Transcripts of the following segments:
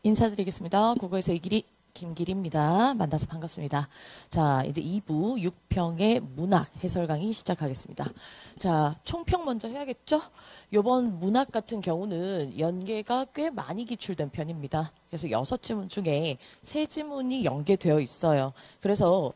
인사드리겠습니다. 국어에서 이길이 김길입니다. 만나서 반갑습니다. 자, 이제 2부 6평의 문학 해설 강의 시작하겠습니다. 자, 총평 먼저 해야겠죠? 요번 문학 같은 경우는 연계가 꽤 많이 기출된 편입니다. 그래서 6지문 중에 3지문이 연계되어 있어요. 그래서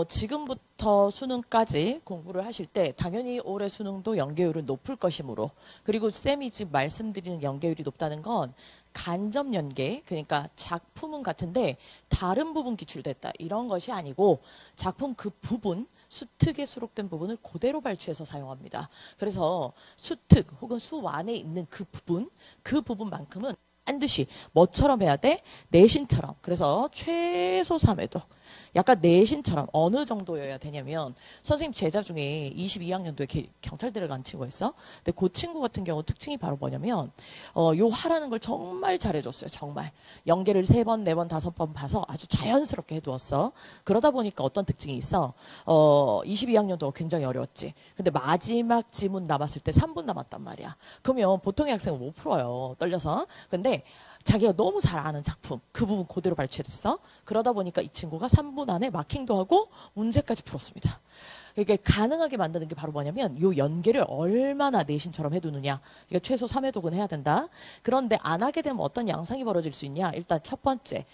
지금부터 수능까지 공부를 하실 때 당연히 올해 수능도 연계율은 높을 것이므로, 그리고 쌤이 지금 말씀드리는 연계율이 높다는 건 간접 연계, 그러니까 작품은 같은데 다른 부분 기출됐다 이런 것이 아니고 작품 그 부분, 수특에 수록된 부분을 그대로 발췌해서 사용합니다. 그래서 수특 혹은 수완에 있는 그 부분만큼은 반드시 뭐처럼 해야 돼? 내신처럼. 그래서 최소 3회독. 약간 내신처럼 어느 정도여야 되냐면, 선생님 제자 중에 22학년도에 경찰대를 간 친구가 있어. 근데 그 친구 같은 경우 특징이 바로 뭐냐면 요 하라는 걸 정말 잘해줬어요. 정말 연계를 3번, 4번, 5번 봐서 아주 자연스럽게 해두었어. 그러다 보니까 어떤 특징이 있어. 22학년도 굉장히 어려웠지. 근데 마지막 지문 남았을 때 3분 남았단 말이야. 그러면 보통의 학생은 못 풀어요. 떨려서. 근데 자기가 너무 잘 아는 작품 그 부분 그대로 발췌됐어. 그러다 보니까 이 친구가 3분 안에 마킹도 하고 문제까지 풀었습니다. 이게 가능하게 만드는 게 바로 뭐냐면 요 연계를 얼마나 내신처럼 해두느냐. 이게 최소 3회독은 해야 된다. 그런데 안 하게 되면 어떤 양상이 벌어질 수 있냐. 일단 첫 번째,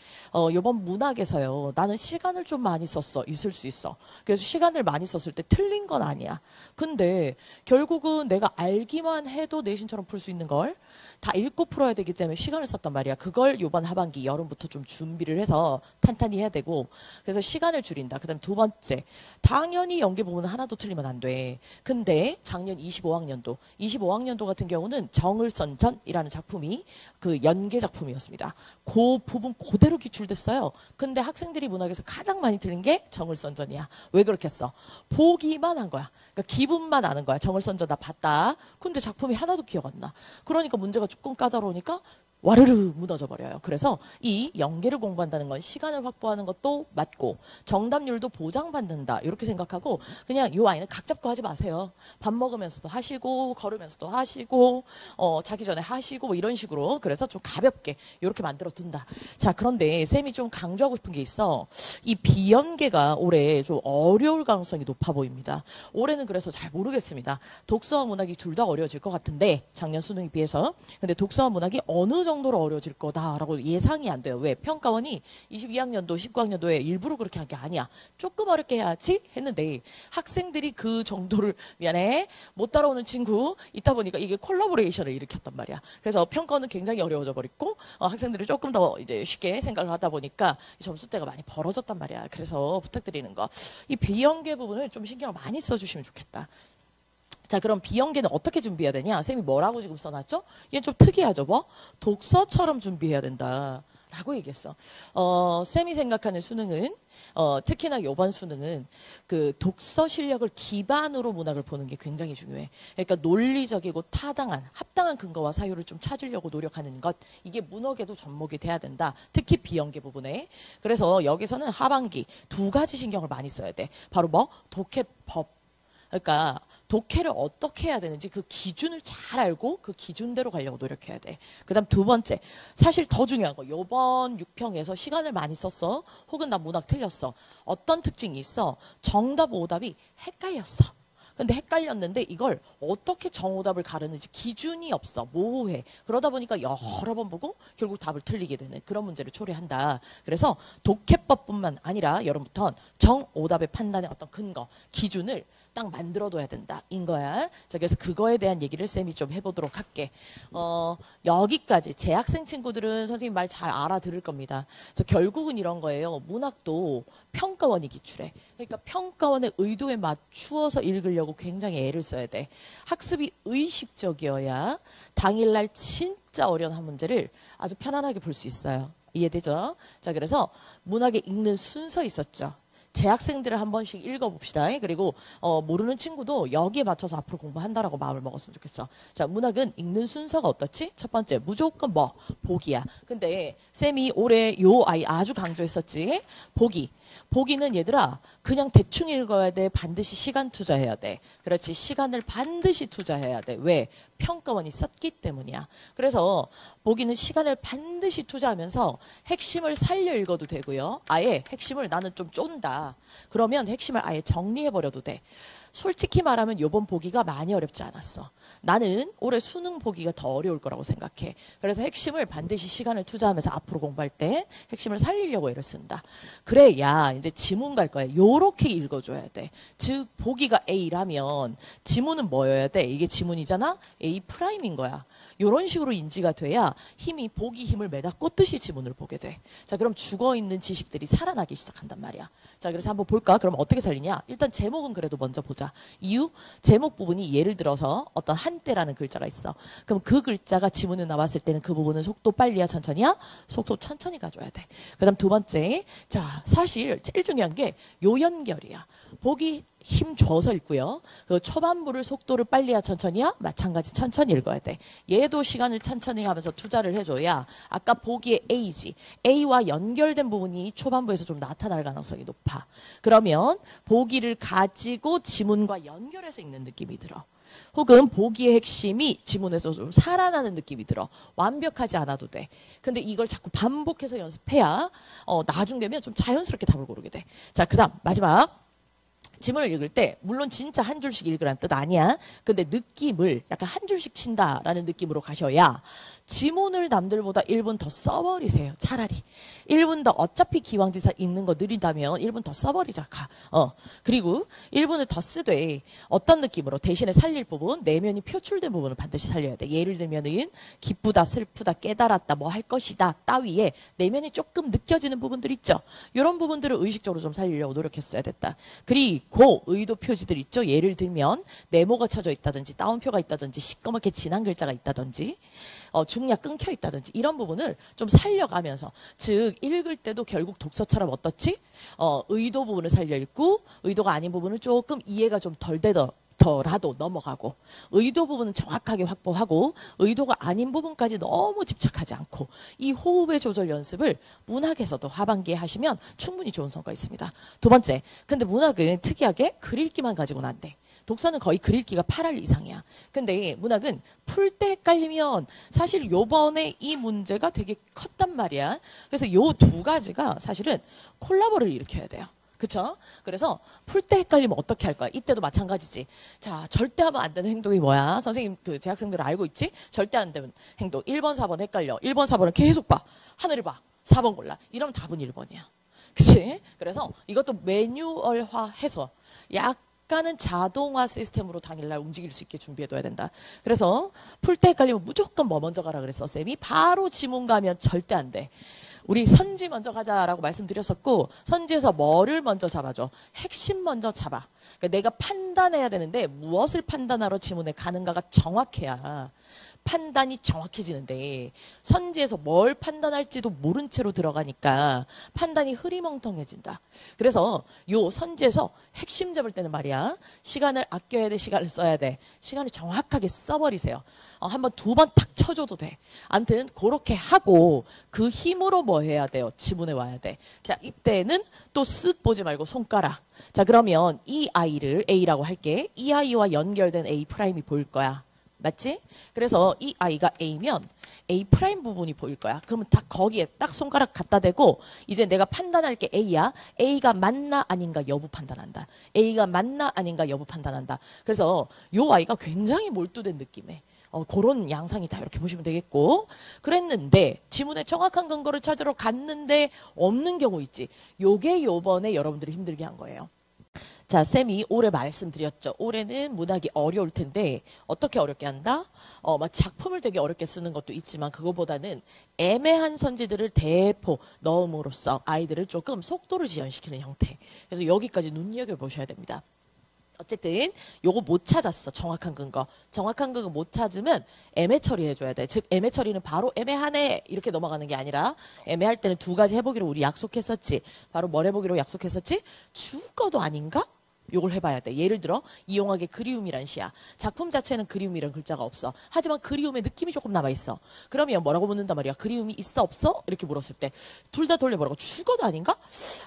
요번 문학에서요, 나는 시간을 좀 많이 썼어. 있을 수 있어. 그래서 시간을 많이 썼을 때 틀린 건 아니야. 근데 결국은 내가 알기만 해도 내신처럼 풀 수 있는 걸 다 읽고 풀어야 되기 때문에 시간을 썼단 말이야. 그걸 요번 하반기 여름부터 좀 준비를 해서 탄탄히 해야 되고, 그래서 시간을 줄인다. 그 다음에 두 번째, 당연히 연계 부분은 하나도 틀리면 안 돼. 근데 작년 25학년도 같은 경우는 정을선전이라는 작품이 그 연계 작품이었습니다. 그 부분 그대로 기출됐어요. 근데 학생들이 문학에서 가장 많이 틀린 게 정을선전이야. 왜 그렇게 했어? 보기만 한 거야. 그러니까 기분만 아는 거야. 정을선전 나 봤다. 근데 작품이 하나도 기억 안 나. 그러니까 문제가 조금 까다로우니까 와르르 무너져 버려요. 그래서 이 연계를 공부한다는 건 시간을 확보하는 것도 맞고 정답률도 보장받는다 이렇게 생각하고, 그냥 요 아이는 각 잡고 하지 마세요. 밥 먹으면서도 하시고 걸으면서도 하시고 자기 전에 하시고 뭐 이런 식으로. 그래서 좀 가볍게 이렇게 만들어 둔다. 자, 그런데 쌤이 좀 강조하고 싶은 게 있어. 이 비연계가 올해 좀 어려울 가능성이 높아 보입니다. 올해는 그래서 잘 모르겠습니다. 독서와 문학이 둘 다 어려워질 것 같은데 작년 수능에 비해서. 근데 독서와 문학이 어느 정도로 어려워질 거다라고 예상이 안 돼요. 왜? 평가원이 22학년도, 19학년도에 일부러 그렇게 한 게 아니야. 조금 어렵게 해야지 했는데 학생들이 그 정도를, 미안해, 못 따라오는 친구 있다 보니까 이게 콜라보레이션을 일으켰단 말이야. 그래서 평가원은 굉장히 어려워져 버렸고 학생들이 조금 더 이제 쉽게 생각을 하다 보니까 점수대가 많이 벌어졌단 말이야. 그래서 부탁드리는 거, 이 비연계 부분을 좀 신경을 많이 써주시면 좋겠다. 자, 그럼 비연계는 어떻게 준비해야 되냐? 쌤이 뭐라고 지금 써놨죠? 얘는 좀 특이하죠, 뭐? 독서처럼 준비해야 된다 라고 얘기했어. 쌤이 생각하는 수능은, 특히나 요번 수능은 그 독서 실력을 기반으로 문학을 보는 게 굉장히 중요해. 그러니까 논리적이고 타당한, 합당한 근거와 사유를 좀 찾으려고 노력하는 것, 이게 문학에도 접목이 돼야 된다. 특히 비연계 부분에. 그래서 여기서는 하반기 2가지 신경을 많이 써야 돼. 바로 뭐? 독해법. 그러니까 독해를 어떻게 해야 되는지 그 기준을 잘 알고 그 기준대로 가려고 노력해야 돼. 그 다음 두 번째, 사실 더 중요한 거, 요번 6평에서 시간을 많이 썼어. 혹은 나 문학 틀렸어. 어떤 특징이 있어? 정답 오답이 헷갈렸어. 근데 헷갈렸는데 이걸 어떻게 정오답을 가르는지 기준이 없어. 모호해. 그러다 보니까 여러 번 보고 결국 답을 틀리게 되는 그런 문제를 초래한다. 그래서 독해법뿐만 아니라 여러분부터 정오답의 판단의 어떤 근거, 기준을 딱 만들어둬야 된다 인 거야. 자, 그래서 그거에 대한 얘기를 쌤이 좀 해보도록 할게. 여기까지 재학생 친구들은 선생님 말 잘 알아들을 겁니다. 그래서 결국은 이런 거예요. 문학도 평가원이 기출해. 그러니까 평가원의 의도에 맞추어서 읽으려고 굉장히 애를 써야 돼. 학습이 의식적이어야 당일날 진짜 어려운 문제를 아주 편안하게 볼 수 있어요. 이해되죠? 자, 그래서 문학에 읽는 순서 있었죠. 재학생들을 한 번씩 읽어봅시다. 그리고 모르는 친구도 여기에 맞춰서 앞으로 공부한다라고 마음을 먹었으면 좋겠어. 자, 문학은 읽는 순서가 어떻지? 첫 번째, 무조건 뭐? 보기야. 근데 쌤이 올해 요 아이 아주 강조했었지. 보기. 보기는 얘들아 그냥 대충 읽어야 돼? 반드시 시간 투자해야 돼? 그렇지. 시간을 반드시 투자해야 돼. 왜? 평가원이 썼기 때문이야. 그래서 보기는 시간을 반드시 투자하면서 핵심을 살려 읽어도 되고요. 아예 핵심을 나는 좀 쫀다. 그러면 핵심을 아예 정리해버려도 돼. 솔직히 말하면 요번 보기가 많이 어렵지 않았어. 나는 올해 수능 보기가 더 어려울 거라고 생각해. 그래서 핵심을 반드시 시간을 투자하면서 앞으로 공부할 때 핵심을 살리려고 애를 쓴다. 그래야 이제 지문 갈 거야. 요렇게 읽어줘야 돼. 즉 보기가 A라면 지문은 뭐여야 돼? 이게 지문이잖아? A 프라임인 거야. 요런 식으로 인지가 돼야 힘이 보기 힘을 매다 꽂듯이 지문을 보게 돼. 자, 그럼 죽어있는 지식들이 살아나기 시작한단 말이야. 자, 그래서 한번 볼까? 그럼 어떻게 살리냐? 일단 제목은 그래도 먼저 보자. 이유? 제목 부분이 예를 들어서 어떤 한때라는 글자가 있어. 그럼 그 글자가 지문에 나왔을 때는 그 부분은 속도 빨리야 천천히야? 속도 천천히 가줘야 돼. 그 다음 두 번째. 자, 사실 제일 중요한 게 요 연결이야. 보기 힘 줘서 읽고요. 그 초반부를 속도를 빨리야 천천히야? 마찬가지 천천히 읽어야 돼. 얘도 시간을 천천히 하면서 투자를 해줘야 아까 보기의 A지. A와 연결된 부분이 초반부에서 좀 나타날 가능성이 높아. 그러면 보기를 가지고 지문과 연결해서 읽는 느낌이 들어. 혹은 보기의 핵심이 지문에서 좀 살아나는 느낌이 들어. 완벽하지 않아도 돼. 근데 이걸 자꾸 반복해서 연습해야 나중 되면 좀 자연스럽게 답을 고르게 돼. 자, 그 다음 마지막. 지문을 읽을 때 물론 진짜 한 줄씩 읽으라는 뜻 아니야. 근데 느낌을 약간 한 줄씩 친다라는 느낌으로 가셔야 지문을 남들보다 1분 더 써버리세요. 차라리 1분 더 어차피 기왕지사 읽는 거 느린다면 1분 더 써버리자. 그리고 1분을 더 쓰되 어떤 느낌으로 대신에 살릴 부분 내면이 표출된 부분을 반드시 살려야 돼. 예를 들면은 기쁘다 슬프다 깨달았다 뭐 할 것이다 따위에 내면이 조금 느껴지는 부분들 있죠. 이런 부분들을 의식적으로 좀 살리려고 노력했어야 됐다. 그리고 의도 표지들 있죠. 예를 들면 네모가 쳐져 있다든지 따옴표가 있다든지 시꺼멓게 진한 글자가 있다든지 중략 끊겨 있다든지 이런 부분을 좀 살려가면서 즉 읽을 때도 결국 독서처럼 어떻지? 의도 부분을 살려 읽고 의도가 아닌 부분은 조금 이해가 좀 덜 되더라도 넘어가고 의도 부분은 정확하게 확보하고 의도가 아닌 부분까지 너무 집착하지 않고 이 호흡의 조절 연습을 문학에서도 하반기에 하시면 충분히 좋은 성과 있습니다. 두 번째, 근데 문학은 특이하게 글 읽기만 가지고는 안 돼. 독서는 거의 글 읽기가 8할 이상이야. 근데 문학은 풀 때 헷갈리면 사실 요번에 이 문제가 되게 컸단 말이야. 그래서 요 두 가지가 사실은 콜라보를 일으켜야 돼요. 그쵸? 그래서 풀 때 헷갈리면 어떻게 할 거야? 이때도 마찬가지지. 자, 절대 하면 안 되는 행동이 뭐야? 선생님 그 재학생들 알고 있지? 절대 안 되는 행동. 1번, 4번 헷갈려. 1번, 4번을 계속 봐. 하늘을 봐. 4번 골라. 이러면 답은 1번이야. 그치? 그래서 이것도 매뉴얼화해서 약간은 자동화 시스템으로 당일날 움직일 수 있게 준비해둬야 된다. 그래서 풀 때 헷갈리면 무조건 뭐 먼저 가라 그랬어. 쌤이 바로 지문 가면 절대 안 돼. 우리 선지 먼저 가자라고 말씀드렸었고 선지에서 뭐를 먼저 잡아줘? 핵심 먼저 잡아. 그러니까 내가 판단해야 되는데 무엇을 판단하러 지문에 가는가가 정확해야 판단이 정확해지는데 선지에서 뭘 판단할지도 모른 채로 들어가니까 판단이 흐리멍텅해진다. 그래서 요 선지에서 핵심 잡을 때는 말이야. 시간을 아껴야 돼. 시간을 써야 돼. 시간을 정확하게 써버리세요. 한번 두 번 탁 쳐줘도 돼. 아무튼 그렇게 하고 그 힘으로 뭐 해야 돼요? 지문에 와야 돼. 자, 이때는 또 쓱 보지 말고 손가락. 자, 그러면 이 아이를 A라고 할게. 이 아이와 연결된 A 프라임이 보일 거야. 맞지? 그래서 이 아이가 A면 A 프라임 부분이 보일 거야. 그러면 딱 거기에 딱 손가락 갖다 대고 이제 내가 판단할 게 A야. A가 맞나 아닌가 여부 판단한다. A가 맞나 아닌가 여부 판단한다. 그래서 요 아이가 굉장히 몰두된 느낌에 그런 양상이다 이렇게 보시면 되겠고 그랬는데 지문의 정확한 근거를 찾으러 갔는데 없는 경우 있지. 요게 요번에 여러분들이 힘들게 한 거예요. 자, 쌤이 올해 말씀드렸죠. 올해는 문학이 어려울 텐데 어떻게 어렵게 한다? 막 작품을 되게 어렵게 쓰는 것도 있지만 그거보다는 애매한 선지들을 대포 넣음으로써 아이들을 조금 속도를 지연시키는 형태. 그래서 여기까지 눈여겨보셔야 됩니다. 어쨌든 요거 못 찾았어. 정확한 근거. 정확한 근거 못 찾으면 애매 처리해줘야 돼. 즉 애매 처리는 바로 애매하네 이렇게 넘어가는 게 아니라 애매할 때는 두 가지 해보기로 우리 약속했었지. 바로 뭘 해보기로 약속했었지? 죽어도 아닌가? 요걸 해봐야 돼. 예를 들어 이용하게 그리움이란 시야. 작품 자체는 그리움이란 글자가 없어. 하지만 그리움의 느낌이 조금 남아있어. 그러면 뭐라고 묻는단 말이야. 그리움이 있어 없어? 이렇게 물었을 때 둘 다 돌려보라고. 죽어도 아닌가?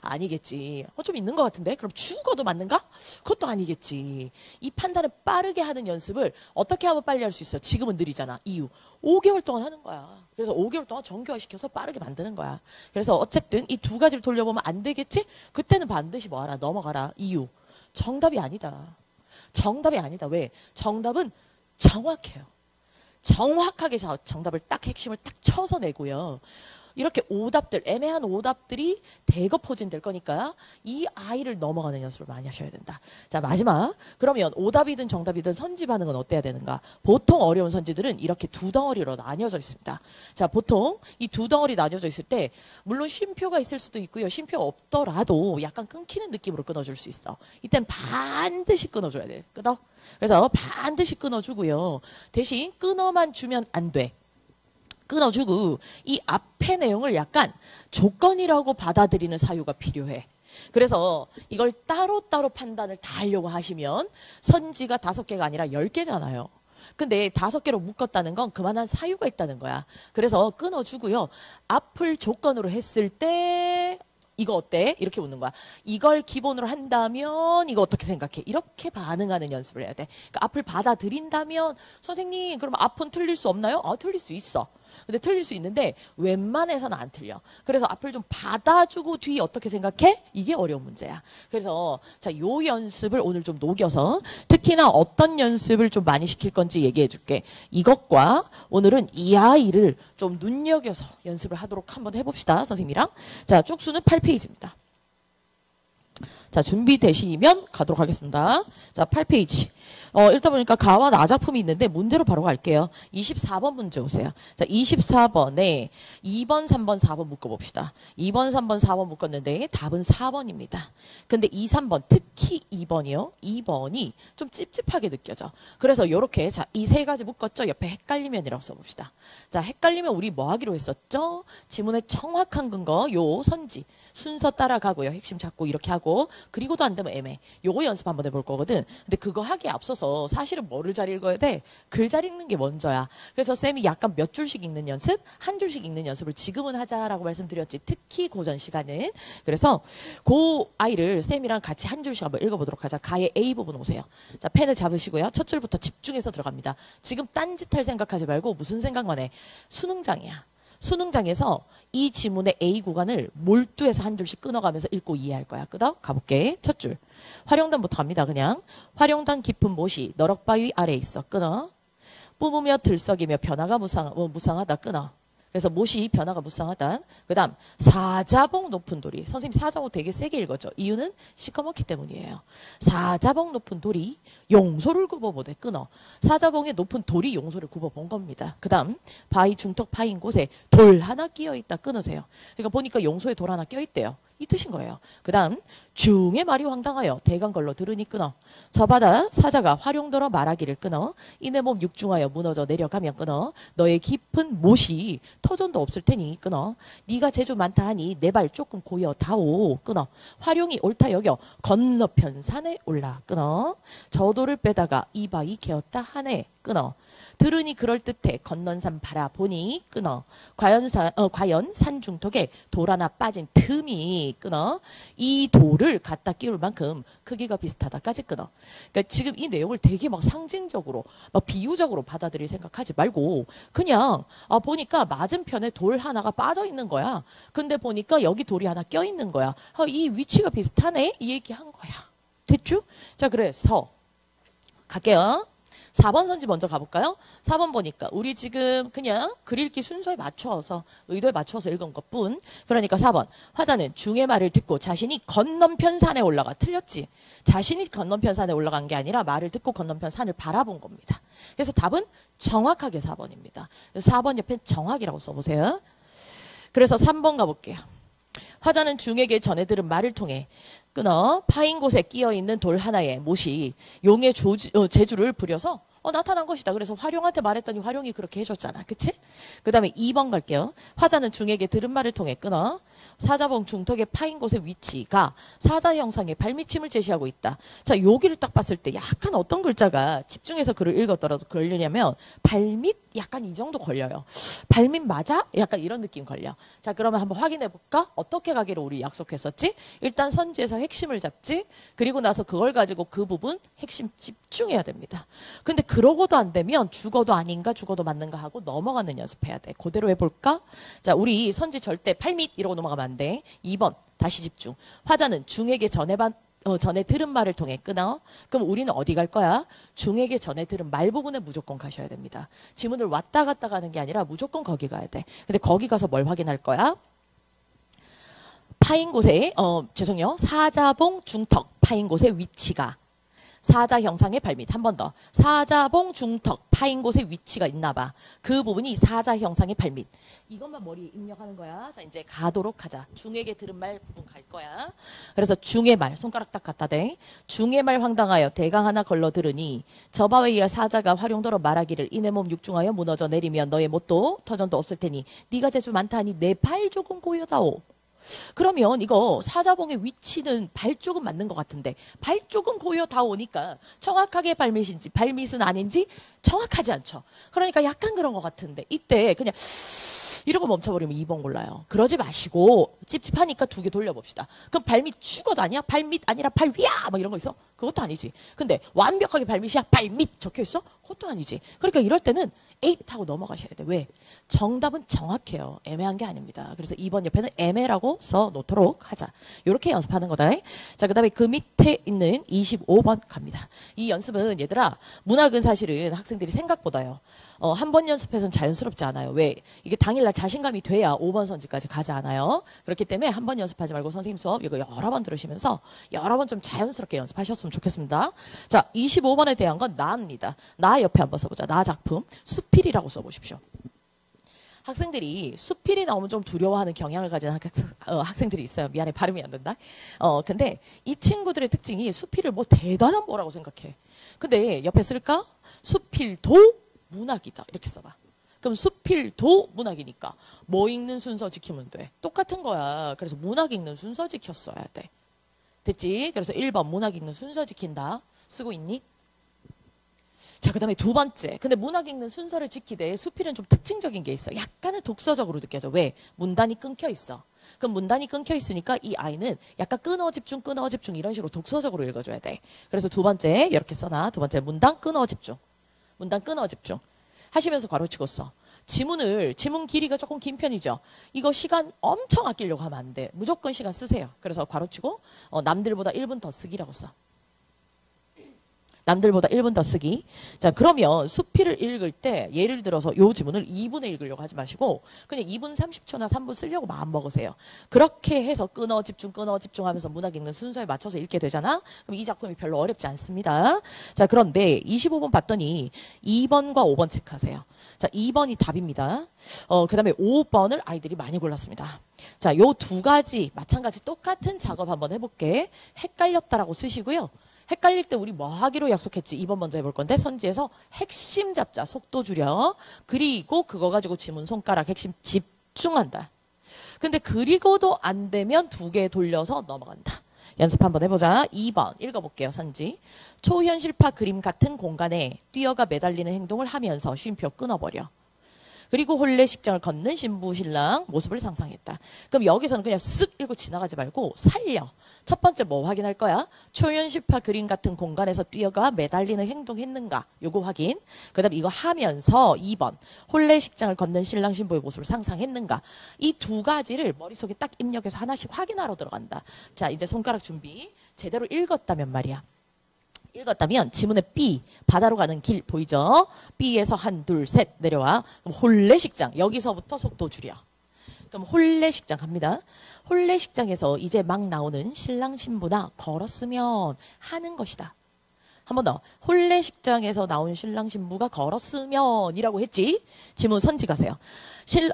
아니겠지. 좀 있는 것 같은데? 그럼 죽어도 맞는가? 그것도 아니겠지. 이 판단을 빠르게 하는 연습을 어떻게 하면 빨리 할 수 있어? 지금은 느리잖아. 이유. 5개월 동안 하는 거야. 그래서 5개월 동안 정교화시켜서 빠르게 만드는 거야. 그래서 어쨌든 이 두 가지를 돌려보면 안 되겠지? 그때는 반드시 뭐 하라? 넘어가라. 이유. 정답이 아니다. 정답이 아니다. 왜? 정답은 정확해요. 정확하게 정답을 딱 핵심을 딱 쳐서 내고요. 이렇게 오답들, 애매한 오답들이 대거 포진될 거니까 이 아이를 넘어가는 연습을 많이 하셔야 된다. 자, 마지막. 그러면 오답이든 정답이든 선지 반응은 어때야 되는가? 보통 어려운 선지들은 이렇게 두 덩어리로 나뉘어져 있습니다. 자, 보통 이 두 덩어리 나뉘어져 있을 때 물론 쉼표가 있을 수도 있고요. 쉼표가 없더라도 약간 끊기는 느낌으로 끊어줄 수 있어. 이땐 반드시 끊어줘야 돼. 끊어? 그래서 반드시 끊어주고요. 대신 끊어만 주면 안 돼. 끊어주고 이 앞의 내용을 약간 조건이라고 받아들이는 사유가 필요해. 그래서 이걸 따로따로 판단을 다 하려고 하시면 선지가 5개가 아니라 10개잖아요. 근데 5개로 묶었다는 건 그만한 사유가 있다는 거야. 그래서 끊어주고요. 앞을 조건으로 했을 때 이거 어때? 이렇게 묻는 거야. 이걸 기본으로 한다면 이거 어떻게 생각해? 이렇게 반응하는 연습을 해야 돼. 그러니까 앞을 받아들인다면 선생님 그럼 앞은 틀릴 수 없나요? 틀릴 수 있어. 근데 틀릴 수 있는데 웬만해서는 안 틀려. 그래서 앞을 좀 받아주고 뒤 어떻게 생각해? 이게 어려운 문제야. 그래서 자, 요 연습을 오늘 좀 녹여서 특히나 어떤 연습을 좀 많이 시킬 건지 얘기해 줄게. 이것과 오늘은 이 아이를 좀 눈여겨서 연습을 하도록 한번 해봅시다. 선생님이랑. 자, 쪽수는 8페이지입니다. 자, 준비되시면 가도록 하겠습니다. 자, 8페이지. 일단 보니까 가와 나 작품이 있는데 문제로 바로 갈게요. 24번 문제 오세요. 자, 24번에 2번, 3번, 4번 묶어봅시다. 2번, 3번, 4번 묶었는데 답은 4번입니다. 근데 2, 3번, 특히 2번이요. 2번이 좀 찝찝하게 느껴져. 그래서 요렇게 자, 이 세 가지 묶었죠. 옆에 헷갈리면이라고 써봅시다. 자, 헷갈리면 우리 뭐 하기로 했었죠? 지문의 정확한 근거, 요 선지. 순서 따라가고요. 핵심 잡고 이렇게 하고 그리고도 안 되면 애매. 요거 연습 한번 해볼 거거든. 근데 그거 하기에 앞서서 사실은 뭐를 잘 읽어야 돼? 글 잘 읽는 게 먼저야. 그래서 쌤이 약간 몇 줄씩 읽는 연습, 한 줄씩 읽는 연습을 지금은 하자라고 말씀드렸지. 특히 고전 시간은. 그래서 그 아이를 쌤이랑 같이 한 줄씩 한번 읽어보도록 하자. 가의 A 부분 오세요. 자, 펜을 잡으시고요. 첫 줄부터 집중해서 들어갑니다. 지금 딴짓할 생각하지 말고 무슨 생각만 해. 수능장이야. 수능장에서 이 지문의 A 구간을 몰두해서 한 줄씩 끊어가면서 읽고 이해할 거야. 끊어? 가볼게. 첫 줄. 활용단부터 갑니다. 그냥. 활용단 깊은 못이 너럭바위 아래에 있어. 끊어. 뿜으며 들썩이며 변화가 무상하다. 끊어. 그래서 못이 변화가 무쌍하다. 그 다음 사자봉 높은 돌이. 선생님 사자봉 되게 세게 읽었죠. 이유는 시커멓기 때문이에요. 사자봉 높은 돌이 용소를 굽어보되 끊어. 사자봉의 높은 돌이 용소를 굽어본 겁니다. 그 다음 바위 중턱 파인 곳에 돌 하나 끼어있다. 끊으세요. 그러니까 보니까 용소에 돌 하나 끼어있대요. 이 뜻인 거예요. 그 다음 중의 말이 황당하여 대강걸로 들으니 끊어. 저바다 사자가 활용더러 말하기를 끊어. 이내 몸 육중하여 무너져 내려가면 끊어. 너의 깊은 못이 터전도 없을 테니 끊어. 네가 재주 많다 하니 내 발 조금 고여 다오. 끊어. 활용이 옳다 여겨 건너편 산에 올라. 끊어. 저도를 빼다가 이 바위 개었다 하네. 끊어. 들으니 그럴듯해 건넌 산 바라보니. 끊어. 과연 산 중턱에 돌 하나 빠진 틈이. 끊어. 이 돌을 갖다 끼울 만큼 크기가 비슷하다까지. 끊어. 그러니까 지금 이 내용을 되게 막 상징적으로 막 비유적으로 받아들일 생각하지 말고 그냥 보니까 맞은편에 돌 하나가 빠져 있는 거야. 근데 보니까 여기 돌이 하나 껴 있는 거야. 이 위치가 비슷하네 이 얘기한 거야. 됐죠? 자, 그래서 갈게요. 4번 선지 먼저 가볼까요? 4번 보니까 우리 지금 그냥 글 읽기 순서에 맞춰서 의도에 맞춰서 읽은 것뿐. 그러니까 4번 화자는 중의 말을 듣고 자신이 건너편 산에 올라가. 틀렸지? 자신이 건너편 산에 올라간 게 아니라 말을 듣고 건너편 산을 바라본 겁니다. 그래서 답은 정확하게 4번입니다. 4번 옆에 정확이라고 써보세요. 그래서 3번 가볼게요. 화자는 중에게 전해 들은 말을 통해 끊어 파인 곳에 끼어있는 돌 하나에 못이 용의 제주를 부려서 나타난 것이다. 그래서 활용한테 말했더니 활용이 그렇게 해줬잖아. 그치? 그 다음에 2번 갈게요. 화자는 중에게 들은 말을 통해 끊어. 사자봉 중턱에 파인 곳의 위치가 사자 형상의 발밑침을 제시하고 있다. 자, 여기를 딱 봤을 때 약간 어떤 글자가 집중해서 글을 읽었더라도 걸리냐면 발밑 약간 이 정도 걸려요. 발밑 맞아? 약간 이런 느낌 걸려. 자, 그러면 한번 확인해 볼까? 어떻게 가기로 우리 약속했었지? 일단 선지에서 핵심을 잡지. 그리고 나서 그걸 가지고 그 부분 핵심 집중해야 됩니다. 근데 그러고도 안 되면 죽어도 아닌가 죽어도 맞는가 하고 넘어가는 연습해야 돼. 그대로 해볼까? 자, 우리 선지 절대 발밑 이러고 넘어가면 안 돼. 2번 다시 집중. 화자는 중에게 전에 들은 말을 통해 끊어. 그럼 우리는 어디 갈 거야? 중에게 전에 들은 말 부분에 무조건 가셔야 됩니다. 지문을 왔다 갔다 가는 게 아니라 무조건 거기 가야 돼. 근데 거기 가서 뭘 확인할 거야? 파인 곳에 죄송해요. 사자봉 중턱 파인 곳의 위치가 사자 형상의 발밑. 한 번 더. 사자봉 중턱 파인 곳에 위치가 있나 봐. 그 부분이 사자 형상의 발밑. 이것만 머리에 입력하는 거야. 자, 이제 가도록 하자. 중에게 들은 말 부분 갈 거야. 그래서 중의 말 손가락 딱 갖다 대. 중의 말 황당하여 대강 하나 걸러 들으니 저바위야 사자가 활용도로 말하기를 이내 몸 육중하여 무너져 내리면 너의 못도 터전도 없을 테니 네가 재주 많다 하니 내 발 조금 고여다오. 그러면 이거 사자봉의 위치는 발 쪽은 맞는 것 같은데 발 쪽은 고여 다 오니까 정확하게 발밑인지 발밑은 아닌지 정확하지 않죠. 그러니까 약간 그런 것 같은데 이때 그냥 이러고 멈춰버리면 2번 골라요. 그러지 마시고 찝찝하니까 2개 돌려봅시다. 그럼 발밑 죽어도 아니야? 발밑 아니라 발 위야? 막 이런 거 있어? 그것도 아니지. 근데 완벽하게 발밑이야? 발밑 적혀있어? 그것도 아니지. 그러니까 이럴 때는 에잇 하고 넘어가셔야 돼. 왜? 정답은 정확해요. 애매한 게 아닙니다. 그래서 2번 옆에는 애매라고 써놓도록 하자. 이렇게 연습하는 거다. 자, 그 다음에 그 밑에 있는 25번 갑니다. 이 연습은 얘들아 문학은 사실은 학생들이 생각보다요. 한 번 연습해서는 자연스럽지 않아요. 왜? 이게 당일날 자신감이 돼야 5번 선지까지 가지 않아요. 그렇기 때문에 한 번 연습하지 말고 선생님 수업 이거 여러 번 들으시면서 여러 번 좀 자연스럽게 연습하셨으면 좋겠습니다. 자, 25번에 대한 건 나입니다. 나 옆에 한번 써보자. 나 작품 수필이라고 써보십시오. 학생들이 수필이 나오면 좀 두려워하는 경향을 가진 학생들이 있어요. 미안해, 발음이 안 된다. 근데 이 친구들의 특징이 수필을 뭐 대단한 뭐라고 생각해. 근데 옆에 쓸까? 수필도 문학이다. 이렇게 써봐. 그럼 수필도 문학이니까 뭐 읽는 순서 지키면 돼. 똑같은 거야. 그래서 문학 읽는 순서 지켰어야 돼. 됐지? 그래서 1번 문학 읽는 순서 지킨다. 쓰고 있니? 자, 그 다음에 2번째. 근데 문학 읽는 순서를 지키되 수필은 좀 특징적인 게 있어. 약간은 독서적으로 느껴져. 왜? 문단이 끊겨 있어. 그럼 문단이 끊겨 있으니까 이 아이는 약간 끊어 집중 이런 식으로 독서적으로 읽어줘야 돼. 그래서 2번째 이렇게 써놔. 2번째 문단 끊어 집중. 문단 끊어 집중. 하시면서 괄호치고 써. 지문 길이가 조금 긴 편이죠. 이거 시간 엄청 아끼려고 하면 안 돼. 무조건 시간 쓰세요. 그래서 괄호치고 남들보다 1분 더 쓰기라고 써. 남들보다 1분 더 쓰기. 자, 그러면 수필을 읽을 때 예를 들어서 요 지문을 2분에 읽으려고 하지 마시고 그냥 2분 30초나 3분 쓰려고 마음 먹으세요. 그렇게 해서 끊어 집중 하면서 문학 읽는 순서에 맞춰서 읽게 되잖아. 그럼 이 작품이 별로 어렵지 않습니다. 자, 그런데 25번 봤더니 2번과 5번 체크하세요. 자, 2번이 답입니다. 그 다음에 5번을 아이들이 많이 골랐습니다. 자, 요 2가지 마찬가지 똑같은 작업 한번 해볼게. 헷갈렸다라고 쓰시고요. 헷갈릴 때 우리 뭐 하기로 약속했지? 2번 먼저 해볼 건데 선지에서 핵심 잡자. 속도 줄여. 그리고 그거 가지고 지문 손가락 핵심 집중한다. 근데 그리고도 안 되면 2개 돌려서 넘어간다. 연습 한번 해보자. 2번 읽어볼게요. 선지. 초현실파 그림 같은 공간에 뛰어가 매달리는 행동을 하면서 쉼표 끊어버려. 그리고 혼례 식장을 걷는 신부 신랑 모습을 상상했다. 그럼 여기서는 그냥 쓱 읽고 지나가지 말고 살려. 첫 번째 뭐 확인할 거야? 초현실파 그림 같은 공간에서 뛰어가 매달리는 행동했는가? 요거 확인. 그 다음에 이거 하면서 2번 혼례 식장을 걷는 신랑 신부의 모습을 상상했는가? 이 2가지를 머릿속에 딱 입력해서 하나씩 확인하러 들어간다. 자, 이제 손가락 준비. 제대로 읽었다면 말이야. 읽었다면 지문에 B 바다로 가는 길 보이죠? B에서 1, 2, 3 내려와. 그럼 혼례식장 여기서부터 속도 줄여. 그럼 혼례식장 갑니다. 혼례식장에서 이제 막 나오는 신랑 신부나 걸었으면 하는 것이다. 한 번 더. 혼례식장에서 나온 신랑 신부가 걸었으면 이라고 했지. 지문 선지 가세요.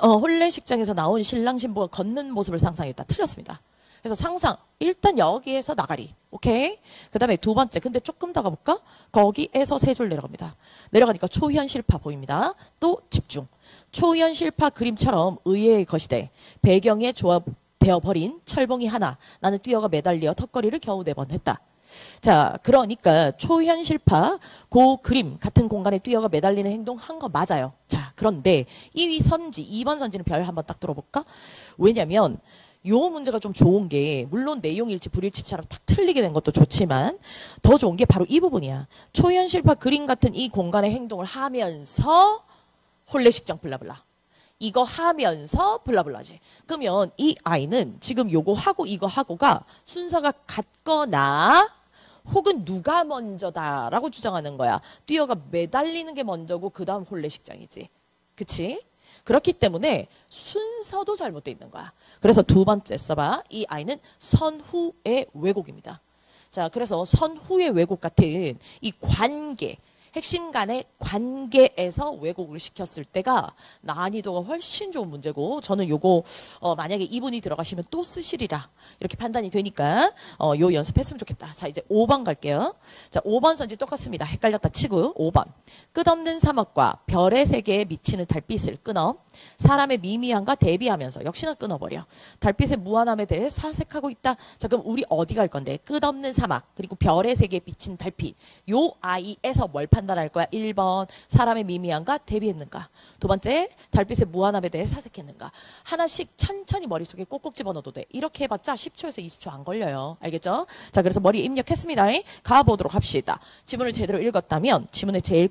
혼례식장에서 나온 신랑 신부가 걷는 모습을 상상했다. 틀렸습니다. 그래서 상상 일단 여기에서 나가리. 오케이. 그 다음에 2번째. 근데 조금 더 가볼까? 거기에서 3줄 내려갑니다. 내려가니까 초현실파 보입니다. 또 집중. 초현실파 그림처럼 의외의 것이되 배경에 조합되어 버린 철봉이 하나 나는 뛰어가 매달려 턱걸이를 겨우 4번 했다. 자, 그러니까 초현실파 그 그림 같은 공간에 뛰어가 매달리는 행동 한 거 맞아요. 자, 그런데 2위 선지, 2번 선지는 별 한번 딱 들어볼까? 왜냐면 요 문제가 좀 좋은 게 물론 내용일치 불일치처럼 딱 틀리게 된 것도 좋지만 더 좋은 게 바로 이 부분이야. 초현실파 그림 같은 이 공간의 행동을 하면서 혼례식장 블라블라. 이거 하면서 블라블라지. 그러면 이 아이는 지금 요거 하고 이거 하고가 순서가 같거나 혹은 누가 먼저다라고 주장하는 거야. 뛰어가 매달리는 게 먼저고 그 다음 혼례식장이지. 그치? 그렇기 때문에 순서도 잘못되어 있는 거야. 그래서 두 번째 써봐. 이 아이는 선후의 왜곡입니다. 자, 그래서 선후의 왜곡 같은 이 관계, 핵심 간의 관계에서 왜곡을 시켰을 때가 난이도가 훨씬 좋은 문제고 저는 요거 만약에 이분이 들어가시면 또 쓰시리라 이렇게 판단이 되니까 요 연습했으면 좋겠다. 자, 이제 5번 갈게요. 자, 5번 선지 똑같습니다. 헷갈렸다 치고 5번. 끝없는 사막과 별의 세계에 미치는 달빛을 끊어 사람의 미미함과 대비하면서 역시나 끊어버려. 달빛의 무한함에 대해 사색하고 있다. 자, 그럼 우리 어디 갈 건데? 끝없는 사막 그리고 별의 세계에 비친 달빛. 요 아이에서 뭘 판단할 거야? 1번 사람의 미미함과 대비했는가. 두 번째 달빛의 무한함에 대해 사색했는가. 하나씩 천천히 머릿속에 꼭꼭 집어넣어도 돼. 이렇게 해봤자 10초에서 20초 안 걸려요. 알겠죠? 자, 그래서 머리에 입력했습니다. 가보도록 합시다. 지문을 제대로 읽었다면 지문의 제일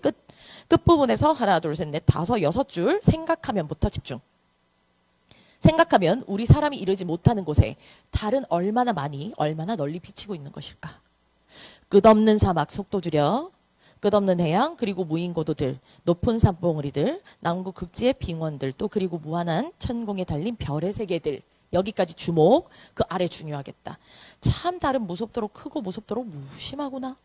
끝부분에서 하나, 둘, 셋, 넷, 다섯, 6줄 생각하면부터 집중. 생각하면 우리 사람이 이르지 못하는 곳에 달은 얼마나 많이, 얼마나 널리 비치고 있는 것일까. 끝없는 사막 속도 줄여. 끝없는 해양 그리고 무인고도들, 높은 산봉우리들, 남구 극지의 빙원들 또 그리고 무한한 천공에 달린 별의 세계들. 여기까지 주목. 그 아래 중요하겠다. 참 달은 무섭도록 크고 무섭도록 무심하구나.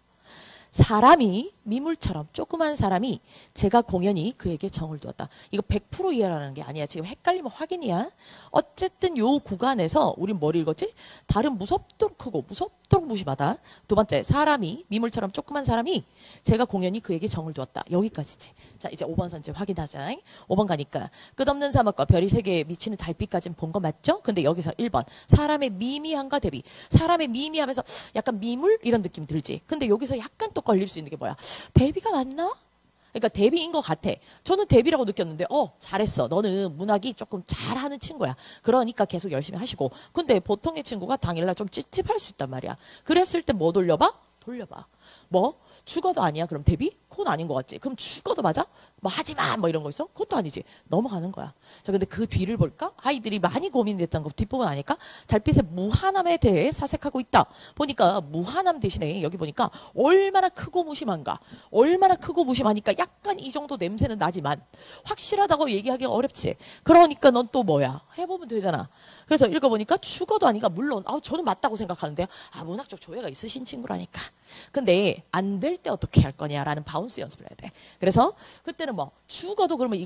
사람이 미물처럼 조그만 사람이 제가 공연히 그에게 정을 두었다. 이거 100% 이해라는 게 아니야. 지금 헷갈리면 확인이야. 어쨌든 요 구간에서 우린 뭘 읽었지? 달은 무섭도록 크고 무섭도록 무심하다. 두 번째 사람이 미물처럼 조그만 사람이 제가 공연히 그에게 정을 두었다. 여기까지지. 자, 이제 5번 선지 확인하자. 5번 가니까 끝없는 사막과 별이 세계에 미치는 달빛까지는 본 거 맞죠? 근데 여기서 1번 사람의 미미함과 대비. 사람의 미미하면서 약간 미물 이런 느낌 들지. 근데 여기서 약간 또 걸릴 수 있는 게 뭐야? 대비가 맞나? 그러니까 대비인 것 같아. 저는 대비라고 느꼈는데 잘했어. 너는 문학이 조금 잘하는 친구야. 그러니까 계속 열심히 하시고. 근데 보통의 친구가 당일날 좀 찝찝할 수 있단 말이야. 그랬을 때 뭐 돌려봐? 돌려봐. 뭐? 죽어도 아니야? 그럼 대비? 그건 아닌 것 같지. 그럼 죽어도 맞아? 뭐 하지마 뭐 이런 거 있어? 그것도 아니지. 넘어가는 거야. 자, 근데 그 뒤를 볼까? 아이들이 많이 고민됐던 거 뒷부분 아닐까? 달빛의 무한함에 대해 사색하고 있다. 보니까 무한함 대신에 여기 보니까 얼마나 크고 무심한가. 얼마나 크고 무심하니까 약간 이 정도 냄새는 나지만 확실하다고 얘기하기가 어렵지. 그러니까 넌 또 뭐야? 해보면 되잖아. 그래서 읽어보니까 죽어도 아니까 물론 저는 맞다고 생각하는데요. 문학적 조예가 있으신 친구라니까. 근데 안 될 때 어떻게 할 거냐라는 바운스 연습을 해야 돼. 그래서 그때는 뭐 죽어도 그러면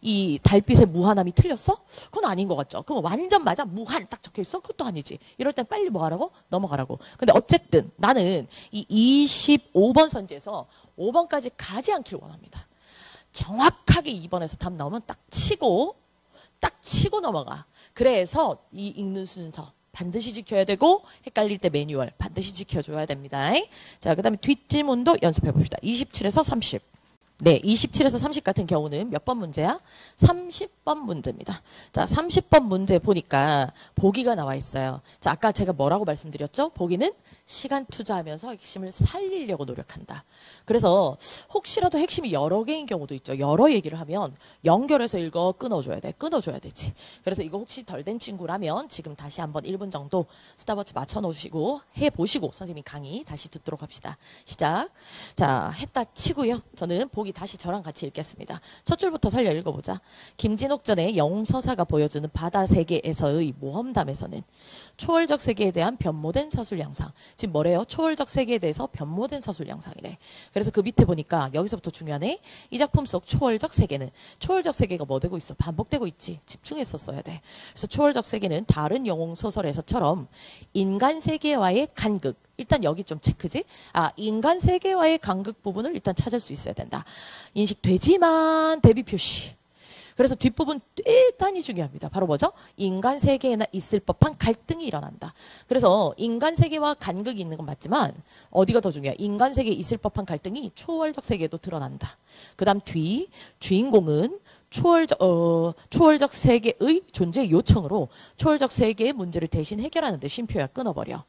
이 달빛의 무한함이 틀렸어? 그건 아닌 것 같죠. 그럼 완전 맞아? 무한 딱 적혀있어? 그것도 아니지. 이럴 땐 빨리 뭐 하라고? 넘어가라고. 근데 어쨌든 나는 이 25번 선지에서 5번까지 가지 않길 원합니다. 정확하게 2번에서 답 나오면 딱 치고 넘어가. 그래서 이 읽는 순서 반드시 지켜야 되고 헷갈릴 때 매뉴얼 반드시 지켜줘야 됩니다. 자, 그 다음에 뒷지문도 연습해 봅시다. 27에서 30. 네, 27에서 30 같은 경우는 몇 번 문제야? 30번 문제입니다. 자, 30번 문제 보니까 보기가 나와 있어요. 자, 아까 제가 뭐라고 말씀드렸죠? 보기는 시간 투자하면서 핵심을 살리려고 노력한다. 그래서 혹시라도 핵심이 여러 개인 경우도 있죠. 여러 얘기를 하면 연결해서 읽어 끊어줘야 돼. 끊어줘야 되지. 그래서 이거 혹시 덜 된 친구라면 지금 다시 한번 1분 정도 스탑워치 맞춰놓으시고 해보시고 선생님이 강의 다시 듣도록 합시다. 시작. 자, 했다 치고요. 저는 보기 다시 저랑 같이 읽겠습니다. 첫 줄부터 살려 읽어보자. 김진옥 전의 영웅서사가 보여주는 바다 세계에서의 모험담에서는 초월적 세계에 대한 변모된 서술 양상. 지금 뭐래요? 초월적 세계에 대해서 변모된 서술 양상이래. 그래서 그 밑에 보니까 여기서부터 중요하네. 이 작품 속 초월적 세계는 초월적 세계가 뭐 되고 있어? 반복되고 있지. 집중했었어야 돼. 그래서 초월적 세계는 다른 영웅 소설에서처럼 인간 세계와의 간극. 일단 여기 좀 체크지? 인간 세계와의 간극 부분을 일단 찾을 수 있어야 된다. 인식되지만 대비 표시. 그래서 뒷부분 대단히 중요합니다. 바로 뭐죠? 인간 세계에나 있을 법한 갈등이 일어난다. 그래서 인간 세계와 간극이 있는 건 맞지만 어디가 더 중요해? 인간 세계에 있을 법한 갈등이 초월적 세계에도 드러난다. 그 다음 뒤 주인공은 초월적 세계의 존재 요청으로 초월적 세계의 문제를 대신 해결하는데 쉼표야 끊어버려.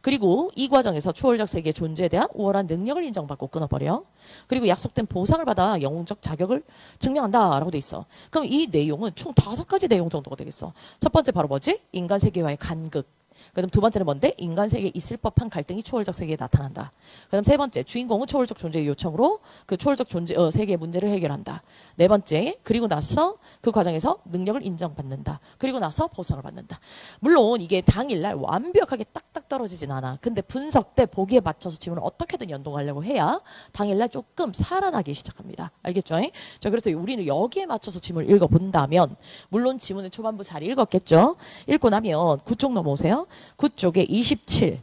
그리고 이 과정에서 초월적 세계의 존재에 대한 우월한 능력을 인정받고 끊어버려. 그리고 약속된 보상을 받아 영웅적 자격을 증명한다라고 돼 있어. 그럼 이 내용은 총 5가지 내용 정도가 되겠어. 첫 번째 바로 뭐지? 인간 세계와의 간극. 그다음 두 번째는 뭔데? 인간 세계에 있을 법한 갈등이 초월적 세계에 나타난다. 그다음 세 번째, 주인공은 초월적 존재의 요청으로 그 초월적 세계의 문제를 해결한다. 네 번째, 그리고 나서 그 과정에서 능력을 인정받는다. 그리고 나서 보상을 받는다. 물론 이게 당일날 완벽하게 딱딱 떨어지진 않아. 근데 분석 때 보기에 맞춰서 지문을 어떻게든 연동하려고 해야 당일날 조금 살아나기 시작합니다. 알겠죠? 자, 그래서 우리는 여기에 맞춰서 지문을 읽어본다면 물론 지문의 초반부 잘 읽었겠죠? 읽고 나면 9쪽 넘어오세요. 9쪽에 27,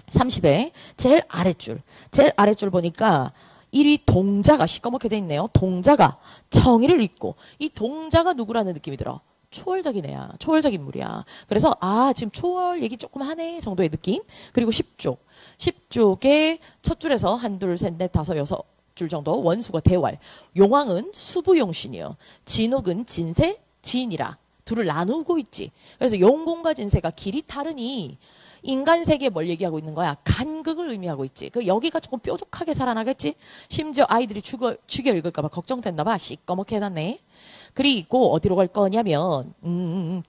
30에 제일 아랫줄 보니까 1위 동자가 시꺼멓게 돼 있네요. 동자가 정의를 잇고 이 동자가 누구라는 느낌이 들어. 초월적인 애야. 초월적 인물이야. 그래서 지금 초월 얘기 조금 하네 정도의 느낌. 그리고 10쪽에 첫 줄에서 1, 2, 3, 4, 5, 6줄 정도 원수가 대활. 용왕은 수부용신이요. 진옥은 진세, 지인이라. 둘을 나누고 있지. 그래서 용공과 진세가 길이 다르니 인간 세계에 뭘 얘기하고 있는 거야? 간극을 의미하고 있지. 그 여기가 조금 뾰족하게 살아나겠지? 심지어 아이들이 죽여 읽을까 봐 걱정됐나 봐. 시꺼멓게 해놨네. 그리고 어디로 갈 거냐면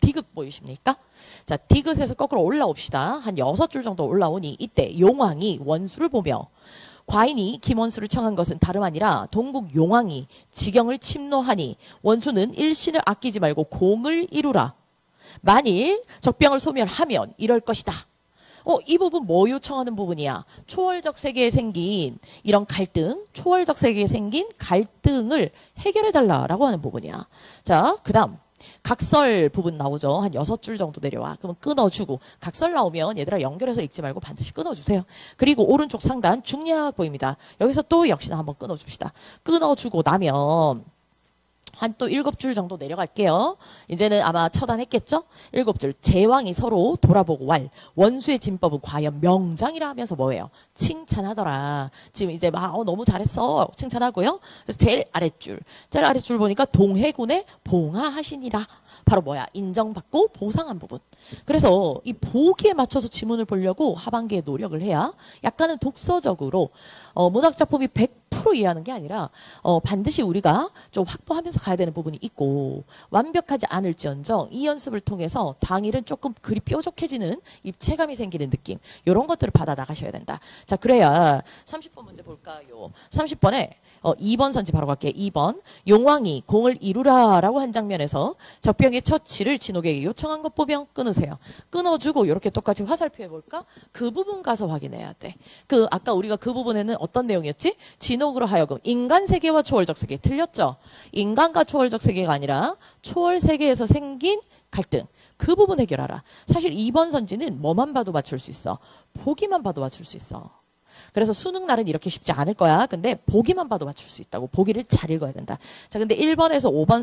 디귿 보이십니까? 자, 디귿에서 거꾸로 올라옵시다. 한 6줄 정도 올라오니 이때 용왕이 원수를 보며 과인이 김원수를 청한 것은 다름 아니라 동국 용왕이 지경을 침노하니 원수는 일신을 아끼지 말고 공을 이루라. 만일 적병을 소멸하면 이럴 것이다. 이 부분 뭐 요청하는 부분이야? 초월적 세계에 생긴 이런 갈등, 초월적 세계에 생긴 갈등을 해결해달라라고 하는 부분이야. 자, 그 다음 각설 부분 나오죠. 한 6줄 정도 내려와. 그러면 끊어주고 각설 나오면 얘들아 연결해서 읽지 말고 반드시 끊어주세요. 그리고 오른쪽 상단 중략 보입니다. 여기서 또 역시나 한번 끊어줍시다. 끊어주고 나면 한 또 7줄 정도 내려갈게요. 이제는 아마 처단했겠죠? 7줄. 제왕이 서로 돌아보고 원수의 진법은 과연 명장이라 하면서 뭐예요? 칭찬하더라. 지금 이제 막 너무 잘했어. 칭찬하고요. 그래서 제일 아랫줄 보니까 동해군의 봉하하시니라. 바로 뭐야? 인정받고 보상한 부분. 그래서 이 보기에 맞춰서 지문을 보려고 하반기에 노력을 해야 약간은 독서적으로 문학작품이 100% 이해하는 게 아니라 반드시 우리가 좀 확보하면서 가야 되는 부분이 있고 완벽하지 않을지언정 이 연습을 통해서 당일은 조금 글이 뾰족해지는 입체감이 생기는 느낌 이런 것들을 받아 나가셔야 된다. 자, 그래야 30번 문제 볼까요? 30번에 2번 선지 바로 갈게요. 2번 용왕이 공을 이루라 라고 한 장면에서 적병의 처치를 진옥에게 요청한 것 보면 끊으세요. 끊어주고 이렇게 똑같이 화살표 해볼까? 그 부분 가서 확인해야 돼. 아까 우리가 그 부분에는 어떤 내용이었지? 진옥으로 하여금 인간 세계와 초월적 세계 틀렸죠? 인간과 초월적 세계가 아니라 초월 세계에서 생긴 갈등. 그 부분 해결하라. 사실 2번 선지는 뭐만 봐도 맞출 수 있어. 보기만 봐도 맞출 수 있어. 그래서 수능 날은 이렇게 쉽지 않을 거야. 근데 보기만 봐도 맞출 수 있다고. 보기를 잘 읽어야 된다. 자, 근데 1번에서 5번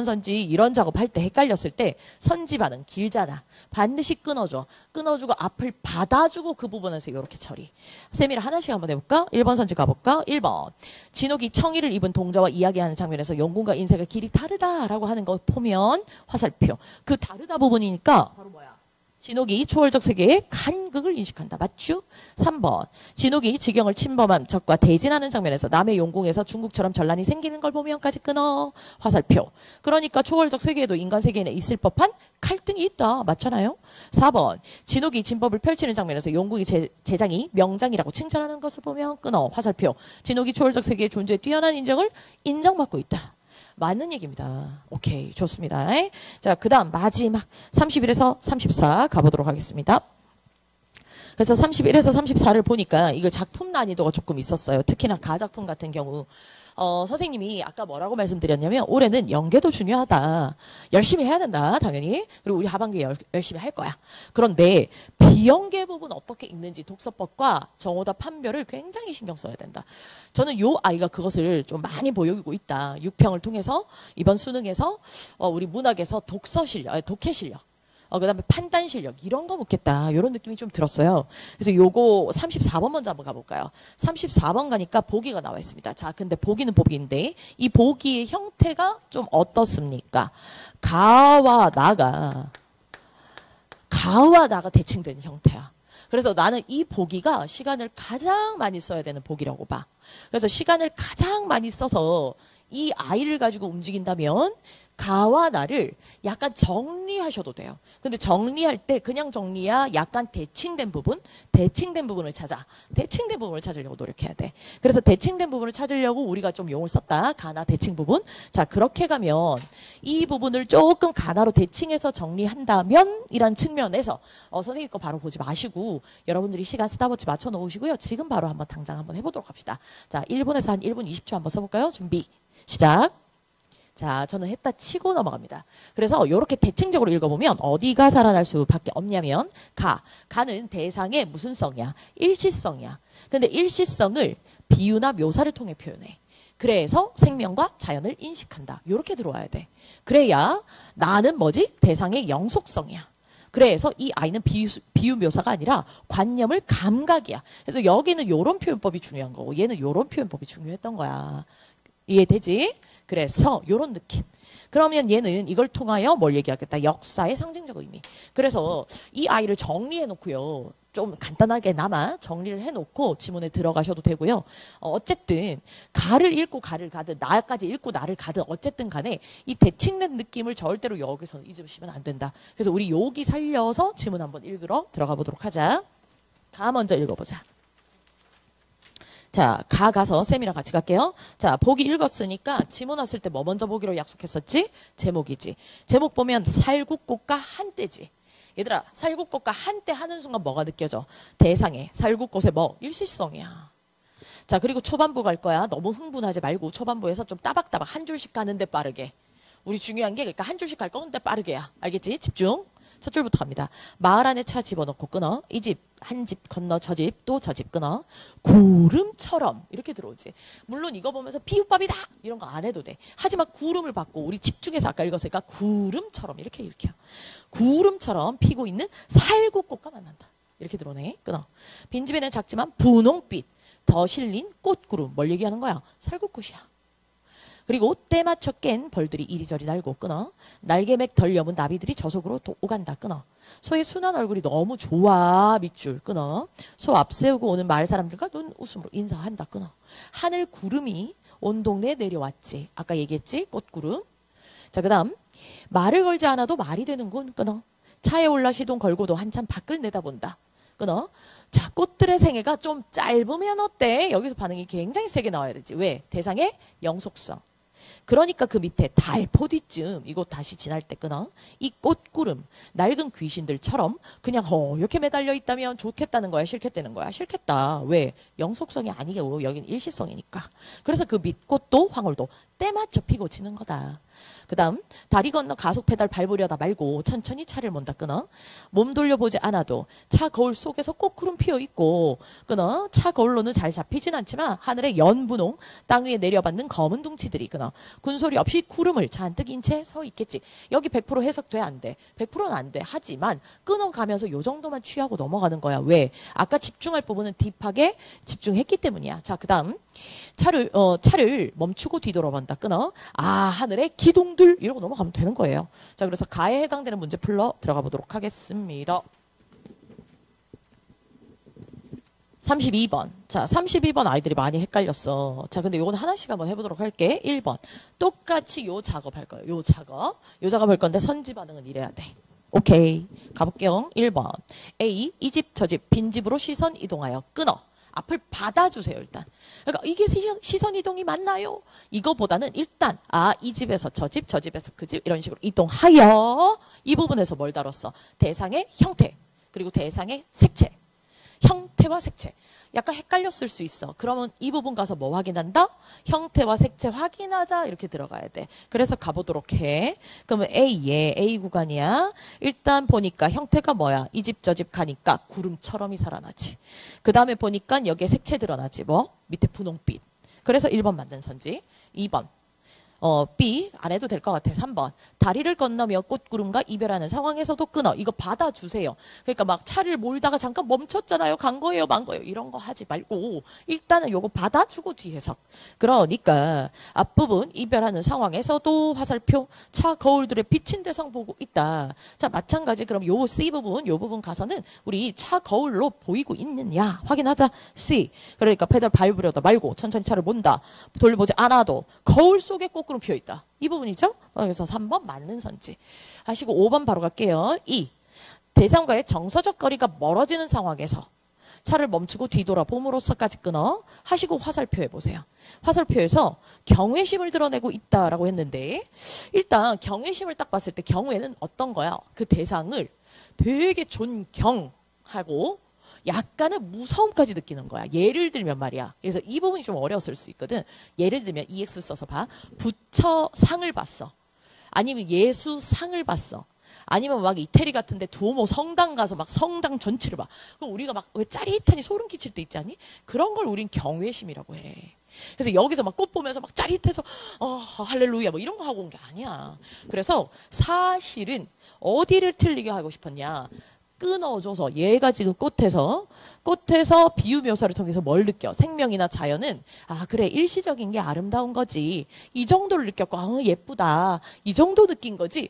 선지 이런 작업할 때 헷갈렸을 때 선지 반응 길잖아. 반드시 끊어줘. 끊어주고 앞을 받아주고 그 부분에서 이렇게 처리. 세미를 하나씩 한번 해볼까? 1번 선지 가볼까? 1번. 진옥이 청의를 입은 동자와 이야기하는 장면에서 영군과 인생의 길이 다르다라고 하는 거 보면 화살표. 그 다르다 부분이니까 바로 뭐야? 진옥이 초월적 세계의 간극을 인식한다. 맞죠? 3번. 진옥이 지경을 침범한 적과 대진하는 장면에서 남의 용궁에서 중국처럼 전란이 생기는 걸 보면까지 끊어. 화살표. 그러니까 초월적 세계에도 인간 세계에는 있을 법한 갈등이 있다. 맞잖아요? 4번. 진옥이 진법을 펼치는 장면에서 용궁의 제장이 명장이라고 칭찬하는 것을 보면 끊어. 화살표. 진옥이 초월적 세계의 존재에 뛰어난 인정을 인정받고 있다. 맞는 얘기입니다. 오케이, 좋습니다. 자, 그 다음 마지막 31에서 34 가보도록 하겠습니다. 그래서 31에서 34를 보니까 이거 작품 난이도가 조금 있었어요. 특히나 가작품 같은 경우 선생님이 아까 뭐라고 말씀드렸냐면 올해는 연계도 중요하다. 열심히 해야 된다. 당연히. 그리고 우리 하반기에 열심히 할 거야. 그런데 비연계 부분 어떻게 읽는지 독서법과 정오답 판별을 굉장히 신경 써야 된다. 저는 요 아이가 그것을 좀 많이 보여주고 있다. 6평을 통해서 이번 수능에서 우리 문학에서 독서 실력, 독해 실력. 그다음에 판단 실력 이런 거 묻겠다. 이런 느낌이 좀 들었어요. 그래서 요거 34번 먼저 한번 가볼까요? 34번 가니까 보기가 나와 있습니다. 자, 근데 보기는 보기인데 이 보기의 형태가 좀 어떻습니까? 가와 나가 대칭된 형태야. 그래서 나는 이 보기가 시간을 가장 많이 써야 되는 보기라고 봐. 그래서 시간을 가장 많이 써서 이 아이를 가지고 움직인다면 가와 나를 약간 정리하셔도 돼요. 근데 정리할 때 그냥 정리야 약간 대칭된 부분을 찾아. 대칭된 부분을 찾으려고 노력해야 돼. 그래서 대칭된 부분을 찾으려고 우리가 좀 용을 썼다. 가나 대칭 부분. 자, 그렇게 가면 이 부분을 조금 가나로 대칭해서 정리한다면 이란 측면에서 선생님 거 바로 보지 마시고 여러분들이 시간 스탑워치 맞춰 놓으시고요. 지금 바로 한번 당장 한번 해보도록 합시다. 자, 1분에서 한 1분 20초 한번 써볼까요? 준비. 시작. 자, 저는 했다 치고 넘어갑니다. 그래서 이렇게 대칭적으로 읽어보면 어디가 살아날 수밖에 없냐면 가는 대상의 무슨 성이야? 일시성이야. 근데 일시성을 비유나 묘사를 통해 표현해. 그래서 생명과 자연을 인식한다. 이렇게 들어와야 돼. 그래야 나는 뭐지? 대상의 영속성이야. 그래서 이 아이는 비유 묘사가 아니라 관념을 감각이야. 그래서 여기는 이런 표현법이 중요한 거고 얘는 이런 표현법이 중요했던 거야. 이해되지? 그래서 이런 느낌. 그러면 얘는 이걸 통하여 뭘 얘기하겠다. 역사의 상징적 의미. 그래서 이 아이를 정리해 놓고요. 좀 간단하게 나마 정리를 해놓고 지문에 들어가셔도 되고요. 어쨌든 가를 읽고 가를 가든 나까지 읽고 나를 가든 어쨌든 간에 이 대칭된 느낌을 절대로 여기서 잊으시면 안 된다. 그래서 우리 여기 살려서 지문 한번 읽으러 들어가 보도록 하자. 가 먼저 읽어보자. 자, 가서 쌤이랑 같이 갈게요. 자, 보기 읽었으니까 지문 왔을 때 뭐 먼저 보기로 약속했었지? 제목이지. 제목 보면 살국꽃과 한때지. 얘들아, 살국꽃과 한때 하는 순간 뭐가 느껴져? 대상에 살국꽃의 뭐? 일시성이야. 자, 그리고 초반부 갈 거야. 너무 흥분하지 말고 초반부에서 좀 따박따박 한 줄씩 가는데 빠르게. 우리 중요한 게 그러니까 한 줄씩 갈 건데 빠르게야. 알겠지? 집중. 첫 줄부터 갑니다. 마을 안에 차 집어넣고 끊어. 이 집, 한 집 건너 저 집, 또 저 집 끊어. 구름처럼 이렇게 들어오지. 물론 이거 보면서 비유법이다 이런 거 안 해도 돼. 하지만 구름을 받고 우리 집중해서 아까 읽었으니까 구름처럼 이렇게 읽혀. 구름처럼 피고 있는 살구꽃과 만난다. 이렇게 들어오네. 끊어. 빈집에는 작지만 분홍빛 더 실린 꽃구름. 뭘 얘기하는 거야? 살구꽃이야. 그리고 때 맞춰 깬 벌들이 이리저리 날고 끊어. 날개맥 덜 여문 나비들이 저속으로 오간다. 끊어. 소의 순한 얼굴이 너무 좋아. 밑줄 끊어. 소 앞세우고 오는 마을 사람들과 눈 웃음으로 인사한다. 끊어. 하늘 구름이 온 동네에 내려왔지. 아까 얘기했지? 꽃구름. 자, 그 다음 말을 걸지 않아도 말이 되는군. 끊어. 차에 올라 시동 걸고도 한참 밖을 내다본다. 끊어. 자, 꽃들의 생애가 좀 짧으면 어때? 여기서 반응이 굉장히 세게 나와야 되지. 왜? 대상의 영속성. 그러니까 그 밑에 달포디쯤 이거 다시 지날 때 끊어. 이 꽃구름 낡은 귀신들처럼 그냥 이렇게 매달려 있다면 좋겠다는 거야? 싫겠다는 거야? 싫겠다. 왜? 영속성이 아니고 여긴 일시성이니까. 그래서 그 밑꽃도 황홀도 때 맞춰 피고 지는 거다. 그 다음 다리 건너 가속 페달 밟으려다 말고 천천히 차를 먼다. 끊어. 몸 돌려보지 않아도 차 거울 속에서 꽃구름 피어있고 끊어. 차 거울로는 잘 잡히진 않지만 하늘에 연분홍 땅 위에 내려받는 검은 둥치들이 끊어. 군소리 없이 구름을 잔뜩 인 채 서 있겠지. 여기 100% 해석돼? 안 돼? 100%는 안 돼. 하지만 끊어가면서 요 정도만 취하고 넘어가는 거야. 왜? 아까 집중할 부분은 딥하게 집중했기 때문이야. 자, 그 다음 차를 멈추고 뒤돌아본다. 끊어. 아, 하늘에 기둥들 이러고 넘어가면 되는 거예요. 자, 그래서 가에 해당되는 문제 풀러 들어가 보도록 하겠습니다. 32번. 자, 32번 아이들이 많이 헷갈렸어. 자, 근데 요건 하나씩 한번 해보도록 할게. 1번. 똑같이 요 작업 할 거예요. 요 작업 할 건데 선지 반응은 이래야 돼. 오케이. 가볼게요. 1번. A. 이 집, 저 집, 빈집으로 시선 이동하여 끊어. 앞을 받아주세요, 일단. 그러니까 이게 시선 이동이 맞나요? 이거보다는 일단 이 집에서 저 집, 저 집에서 그 집 이런 식으로 이동하여 이 부분에서 뭘 다뤘어? 대상의 형태, 그리고 대상의 색채. 형태와 색채. 약간 헷갈렸을 수 있어. 그러면 이 부분 가서 뭐 확인한다? 형태와 색채 확인하자 이렇게 들어가야 돼. 그래서 가보도록 해. 그러면 A 구간이야. 일단 보니까 형태가 뭐야? 이 집 저 집 가니까 구름처럼이 살아나지. 그 다음에 보니까 여기에 색채 드러나지. 뭐? 밑에 분홍빛. 그래서 1번 만든 선지. 2번. B 안 해도 될 것 같아. 3번. 다리를 건너며 꽃구름과 이별하는 상황에서도 끊어. 이거 받아주세요. 그러니까 막 차를 몰다가 잠깐 멈췄잖아요. 간 거예요, 만 거예요. 이런 거 하지 말고 일단은 요거 받아주고 뒤 해석. 그러니까 앞부분 이별하는 상황에서도 화살표 차 거울들의 비친 대상 보고 있다. 자, 마찬가지 그럼 요 C 부분, 요 부분 가서는 우리 차 거울로 보이고 있느냐 확인하자. C. 그러니까 페달 밟으려다 말고 천천히 차를 본다. 돌보지 않아도 거울 속에 꽃구름 피어 있다. 이 부분이죠. 그래서 3번 맞는 선지. 하시고 5번 바로 갈게요. 2. 대상과의 정서적 거리가 멀어지는 상황에서 차를 멈추고 뒤돌아봄으로써까지 끊어. 하시고 화살표 해보세요. 화살표에서 경외심을 드러내고 있다라고 했는데 일단 경외심을 딱 봤을 때 경외는 어떤 거야? 그 대상을 되게 존경하고 약간의 무서움까지 느끼는 거야. 예를 들면 말이야. 그래서 이 부분이 좀 어려웠을 수 있거든. 예를 들면 EX 써서 봐. 부처상을 봤어. 아니면 예수상을 봤어. 아니면 막 이태리 같은데 두오모 성당 가서 막 성당 전체를 봐. 그럼 우리가 막 왜 짜릿하니 소름 끼칠 때 있지 않니? 그런 걸 우린 경외심이라고 해. 그래서 여기서 막 꽃 보면서 막 짜릿해서 할렐루야 뭐 이런 거 하고 온 게 아니야. 그래서 사실은 어디를 틀리게 하고 싶었냐? 끊어줘서 얘가 지금 꽃에서 비유 묘사를 통해서 뭘 느껴? 생명이나 자연은 아 그래 일시적인 게 아름다운 거지. 이 정도를 느꼈고 아 예쁘다. 이 정도 느낀 거지.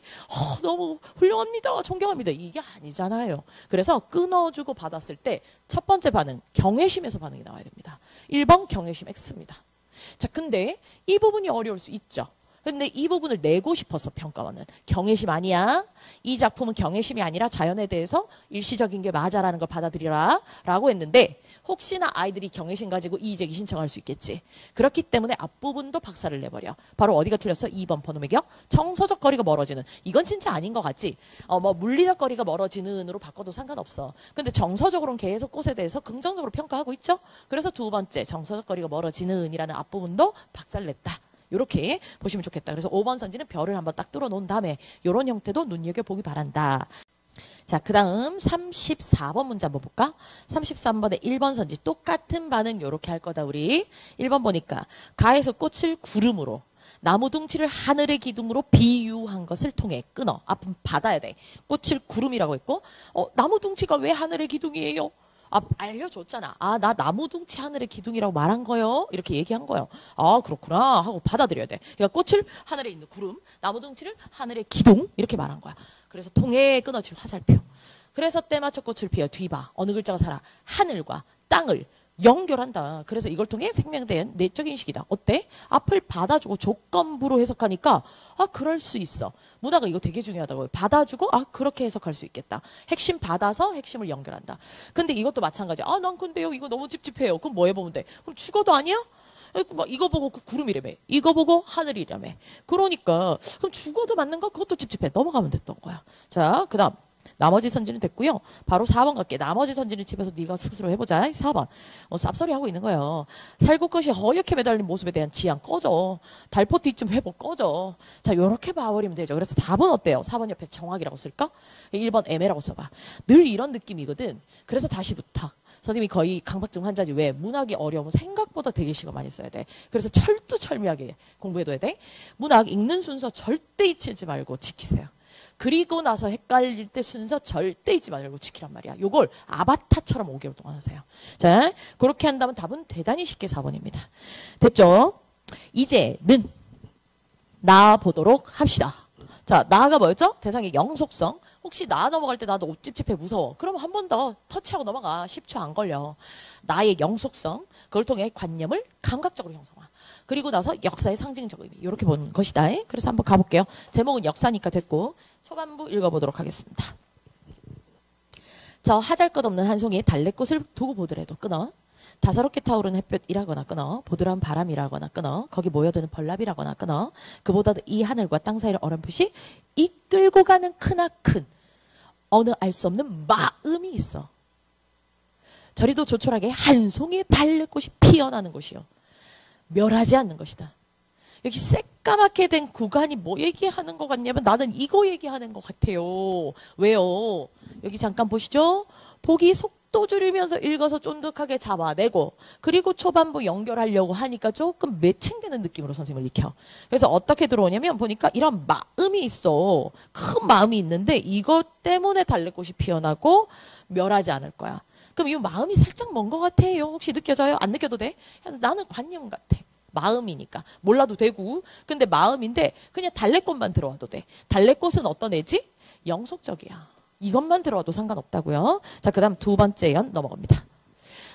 너무 훌륭합니다. 존경합니다. 이게 아니잖아요. 그래서 끊어주고 받았을 때 첫 번째 반응 경외심에서 반응이 나와야 됩니다. 1번 경외심 X입니다. 자 근데 이 부분이 어려울 수 있죠. 근데 이 부분을 내고 싶었어 평가원은. 경외심 아니야. 이 작품은 경외심이 아니라 자연에 대해서 일시적인 게 맞아라는 걸 받아들이라 라고 했는데 혹시나 아이들이 경외심 가지고 이의제기 신청할 수 있겠지. 그렇기 때문에 앞부분도 박살을 내버려. 바로 어디가 틀렸어? 2번 번호 매겨. 정서적 거리가 멀어지는. 이건 진짜 아닌 것 같지. 뭐 물리적 거리가 멀어지는으로 바꿔도 상관없어. 근데 정서적으로는 계속 꽃에 대해서 긍정적으로 평가하고 있죠. 그래서 두 번째 정서적 거리가 멀어지는 이라는 앞부분도 박살냈다. 이렇게 보시면 좋겠다. 그래서 5번 선지는 별을 한번 딱 뚫어 놓은 다음에 이런 형태도 눈여겨보기 바란다. 자, 그 다음 34번 문제 한번 볼까? 33번에 1번 선지 똑같은 반응 이렇게 할 거다 우리. 1번 보니까 가에서 꽃을 구름으로 나무 둥치를 하늘의 기둥으로 비유한 것을 통해 끊어. 앞은 받아야 돼. 꽃을 구름이라고 했고 나무 둥치가 왜 하늘의 기둥이에요? 알려줬잖아. 나 나무둥치 하늘의 기둥이라고 말한 거요. 이렇게 얘기한 거요. 그렇구나 하고 받아들여야 돼. 그러니까 꽃을 하늘에 있는 구름, 나무둥치를 하늘의 기둥 이렇게 말한 거야. 그래서 통에 끊어질 화살표. 그래서 때맞춰 꽃을 피워 뒤봐. 어느 글자가 살아? 하늘과 땅을 연결한다. 그래서 이걸 통해 생명에 대한 내적 인식이다. 어때? 앞을 받아주고 조건부로 해석하니까 그럴 수 있어. 문화가 이거 되게 중요하다고요. 받아주고 그렇게 해석할 수 있겠다. 핵심 받아서 핵심을 연결한다. 근데 이것도 마찬가지야. 난 근데요 이거 너무 찝찝해요. 그럼 뭐 해보면 돼? 그럼 죽어도 아니야? 이거 보고 구름이라며. 이거 보고 하늘이라며. 그러니까 그럼 죽어도 맞는 거 그것도 찝찝해. 넘어가면 됐던 거야. 자, 그 다음. 나머지 선지는 됐고요. 바로 4번 갈게. 나머지 선지는 집에서 네가 스스로 해보자. 4번. 쌉소리 하고 있는 거예요. 살구것이 허옇게 매달린 모습에 대한 지향 꺼져. 달포티쯤 회복 꺼져. 자, 요렇게 봐버리면 되죠. 그래서 4번 어때요? 4번 옆에 정확이라고 쓸까? 1번 애매라고 써봐. 늘 이런 느낌이거든. 그래서 다시 부탁. 선생님이 거의 강박증 환자지. 왜? 문학이 어려우면 생각보다 되게 시간 많이 써야 돼. 그래서 철두철미하게 공부해둬야 돼. 문학 읽는 순서 절대 잊지 말고 지키세요. 그리고 나서 헷갈릴 때 순서 절대 잊지 말고 지키란 말이야. 요걸 아바타처럼 5개월 동안 하세요. 자, 그렇게 한다면 답은 대단히 쉽게 4번입니다. 됐죠? 이제는 나아보도록 합시다. 자, 나아가 뭐였죠? 대상의 영속성. 혹시 나아 넘어갈 때 나도 옷 찝찝해 무서워. 그럼 한 번 더 터치하고 넘어가. 10초 안 걸려. 나의 영속성. 그걸 통해 관념을 감각적으로 형성화. 그리고 나서 역사의 상징적 의미. 이렇게 보는 것이다. 그래서 한번 가볼게요. 제목은 역사니까 됐고 초반부 읽어보도록 하겠습니다. 저 하잘것없는 한 송이의 달래꽃을 두고 보더라도 끊어. 다사롭게 타오르는 햇볕이라거나 끊어. 보드라운 바람이라거나 끊어. 거기 모여드는 벌나비라거나 끊어. 그보다도 이 하늘과 땅 사이를 어렴풋이 이끌고 가는 크나큰 어느 알 수 없는 마음이 있어. 저리도 조촐하게 한 송이의 달래꽃이 피어나는 곳이요. 멸하지 않는 것이다. 여기 새까맣게 된 구간이 뭐 얘기하는 것 같냐면 나는 이거 얘기하는 것 같아요. 왜요? 여기 잠깐 보시죠. 보기 속도 줄이면서 읽어서 쫀득하게 잡아내고 그리고 초반부 연결하려고 하니까 조금 매칭되는 느낌으로 선생님을 익혀. 그래서 어떻게 들어오냐면 보니까 이런 마음이 있어. 큰 마음이 있는데 이것 때문에 달래꽃이 피어나고 멸하지 않을 거야. 그럼 이 마음이 살짝 먼 것 같아요. 혹시 느껴져요? 안 느껴도 돼? 나는 관념 같아. 마음이니까. 몰라도 되고. 근데 마음인데 그냥 달래꽃만 들어와도 돼. 달래꽃은 어떤 애지? 영속적이야. 이것만 들어와도 상관없다고요. 자, 그 다음 두 번째 연 넘어갑니다.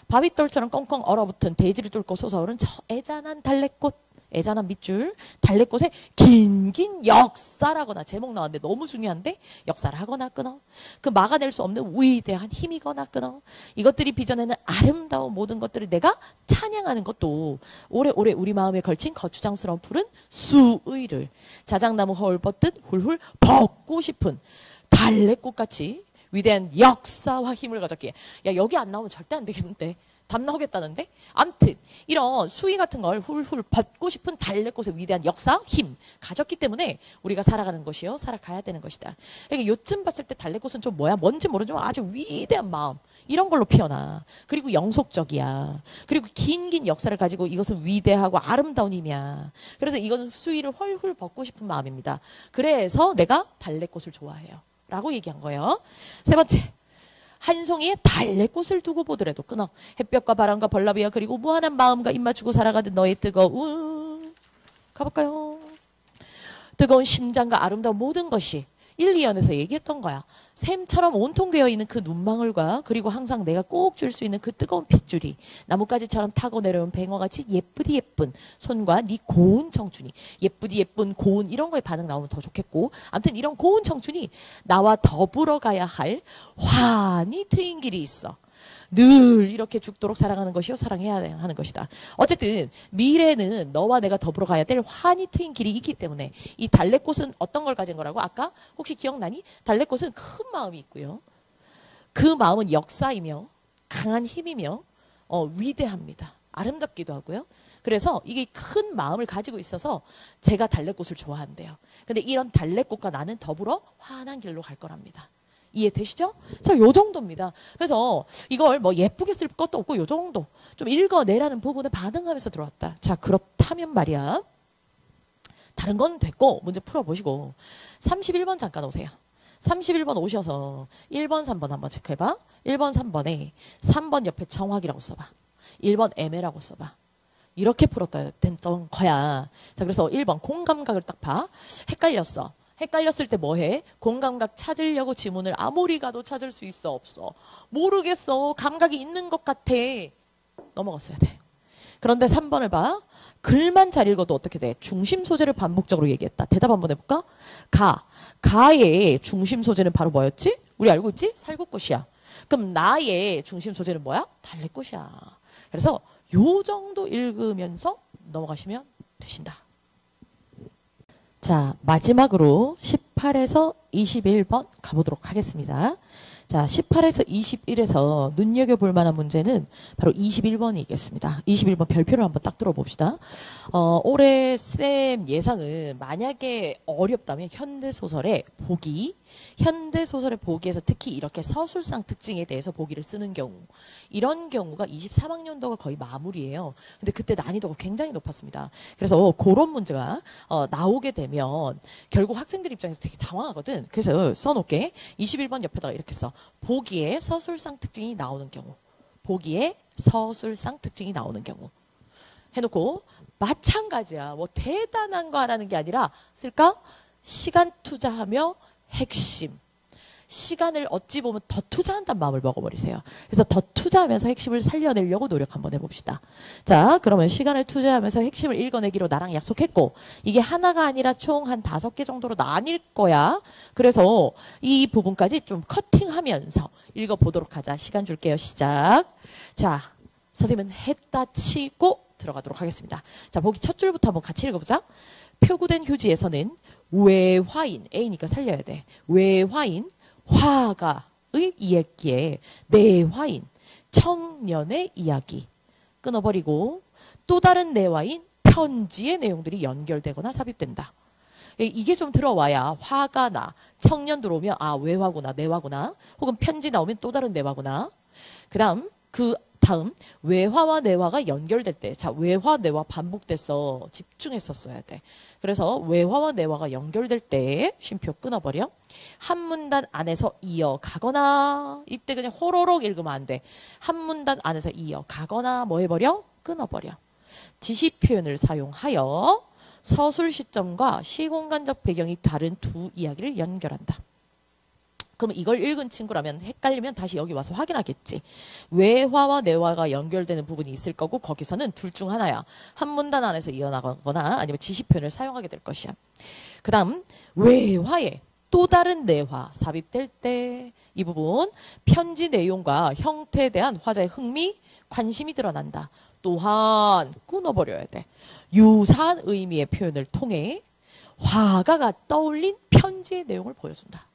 바위돌처럼 꽁꽁 얼어붙은 대지를 뚫고 솟아오른 저 애잔한 달래꽃. 애잔한 밑줄. 달래꽃의 긴긴 역사라거나 제목 나왔는데 너무 중요한데 역사를 하거나 끊어. 그 막아낼 수 없는 위대한 힘이거나 끊어. 이것들이 빚어내는 아름다운 모든 것들을 내가 찬양하는 것도 오래오래 우리 마음에 걸친 거추장스러운 푸른 수의를 자작나무 허울 뻗듯 훌훌 벗고 싶은 달래꽃같이 위대한 역사와 힘을 가졌기에 야 여기 안 나오면 절대 안 되겠는데 답 나오겠다는데? 암튼 이런 수위 같은 걸 훌훌 벗고 싶은 달래꽃의 위대한 역사, 힘 가졌기 때문에 우리가 살아가는 것이요. 살아가야 되는 것이다. 그러니까 요쯤 봤을 때 달래꽃은 좀 뭐야? 뭔지 모르지만 아주 위대한 마음 이런 걸로 피어나. 그리고 영속적이야. 그리고 긴 역사를 가지고 이것은 위대하고 아름다운 힘이야. 그래서 이거는 수위를 헐훌 벗고 싶은 마음입니다. 그래서 내가 달래꽃을 좋아해요. 라고 얘기한 거예요. 세 번째. 한 송이의 달래꽃을 두고 보더라도 끊어. 햇볕과 바람과 벌나비와 그리고 무한한 마음과 입 맞추고 살아가던 너의 뜨거운 가볼까요? 뜨거운 심장과 아름다운 모든 것이 1, 2연에서 얘기했던 거야. 샘처럼 온통 괴어있는 그 눈망울과 그리고 항상 내가 꼭 줄 수 있는 그 뜨거운 핏줄이 나뭇가지처럼 타고 내려온 뱅어같이 예쁘디 예쁜 손과 네 고운 청춘이 예쁘디 예쁜 고운 이런 거에 반응 나오면 더 좋겠고 아무튼 이런 고운 청춘이 나와 더불어 가야 할 환히 트인 길이 있어. 늘 이렇게 죽도록 사랑하는 것이요 사랑해야 하는 것이다. 어쨌든 미래는 너와 내가 더불어 가야 될 환히 트인 길이 있기 때문에 이 달래꽃은 어떤 걸 가진 거라고? 아까 혹시 기억나니? 달래꽃은 큰 마음이 있고요. 그 마음은 역사이며 강한 힘이며 위대합니다. 아름답기도 하고요. 그래서 이게 큰 마음을 가지고 있어서 제가 달래꽃을 좋아한대요. 근데 이런 달래꽃과 나는 더불어 환한 길로 갈 거랍니다. 이해되시죠? 자, 요 정도입니다. 그래서 이걸 뭐 예쁘게 쓸 것도 없고 요 정도 좀 읽어내라는 부분에 반응하면서 들어왔다. 자, 그렇다면 말이야. 다른 건 됐고 문제 풀어보시고 31번 잠깐 오세요. 31번 오셔서 1번, 3번 한번 체크해봐. 1번, 3번에 3번 옆에 정확이라고 써봐. 1번 애매라고 써봐. 이렇게 풀었다 됐던 거야. 자, 그래서 1번 공감각을 딱 봐. 헷갈렸어. 헷갈렸을 때 뭐해? 공감각 찾으려고 지문을 아무리 가도 찾을 수 있어? 없어? 모르겠어. 감각이 있는 것 같아. 넘어갔어야 돼. 그런데 3번을 봐. 글만 잘 읽어도 어떻게 돼? 중심 소재를 반복적으로 얘기했다. 대답 한번 해볼까? 가의 중심 소재는 바로 뭐였지? 우리 알고 있지? 살구꽃이야. 그럼 나의 중심 소재는 뭐야? 달래꽃이야. 그래서 요 정도 읽으면서 넘어가시면 되신다. 자, 마지막으로 18에서 21번 가보도록 하겠습니다. 자, 18에서 21에서 눈여겨볼 만한 문제는 바로 21번이겠습니다. 21번 별표를 한번 딱 들어봅시다. 올해 쌤 예상은 만약에 어렵다면 현대소설의 보기에서 특히 이렇게 서술상 특징에 대해서 보기를 쓰는 경우 이런 경우가 23학년도가 거의 마무리예요. 근데 그때 난이도가 굉장히 높았습니다. 그래서 그런 문제가 나오게 되면 결국 학생들 입장에서 되게 당황하거든. 그래서 써놓을게. 21번 옆에다가 이렇게 써. 보기에 서술상 특징이 나오는 경우. 보기에 서술상 특징이 나오는 경우. 해놓고 마찬가지야. 뭐 대단한 거 하라는 게 아니라 쓸까? 시간 투자하며 핵심. 시간을 어찌 보면 더 투자한다는 마음을 먹어버리세요. 그래서 더 투자하면서 핵심을 살려내려고 노력 한번 해봅시다. 자, 그러면 시간을 투자하면서 핵심을 읽어내기로 나랑 약속했고 이게 하나가 아니라 총 한 5개 정도로 나뉠 거야. 그래서 이 부분까지 좀 커팅하면서 읽어보도록 하자. 시간 줄게요. 시작. 자, 선생님은 했다 치고 들어가도록 하겠습니다. 자, 보기 첫 줄부터 한번 같이 읽어보자. 표구된 휴지에서는 외화인, A니까 살려야 돼. 외화인, 화가의 이야기에 내화인, 청년의 이야기 끊어버리고 또 다른 내화인 편지의 내용들이 연결되거나 삽입된다. 이게 좀 들어와야 화가 나. 청년 들어오면 아 외화구나 내화구나. 혹은 편지 나오면 또 다른 내화구나. 그 다음 외화와 내화가 연결될 때, 자 외화 내화 반복돼서 집중했었어야 돼. 그래서 외화와 내화가 연결될 때 쉼표 끊어버려. 한 문단 안에서 이어가거나, 이때 그냥 호로록 읽으면 안 돼. 한 문단 안에서 이어가거나 뭐 해버려? 끊어버려. 지시 표현을 사용하여 서술 시점과 시공간적 배경이 다른 두 이야기를 연결한다. 그럼 이걸 읽은 친구라면 헷갈리면 다시 여기 와서 확인하겠지. 외화와 내화가 연결되는 부분이 있을 거고 거기서는 둘 중 하나야. 한 문단 안에서 이어나가거나 아니면 지시 표현을 사용하게 될 것이야. 그 다음 외화에 또 다른 내화 삽입될 때 이 부분 편지 내용과 형태에 대한 화자의 흥미, 관심이 드러난다. 또한 끊어버려야 돼. 유사한 의미의 표현을 통해 화가가 떠올린 편지의 내용을 보여준다.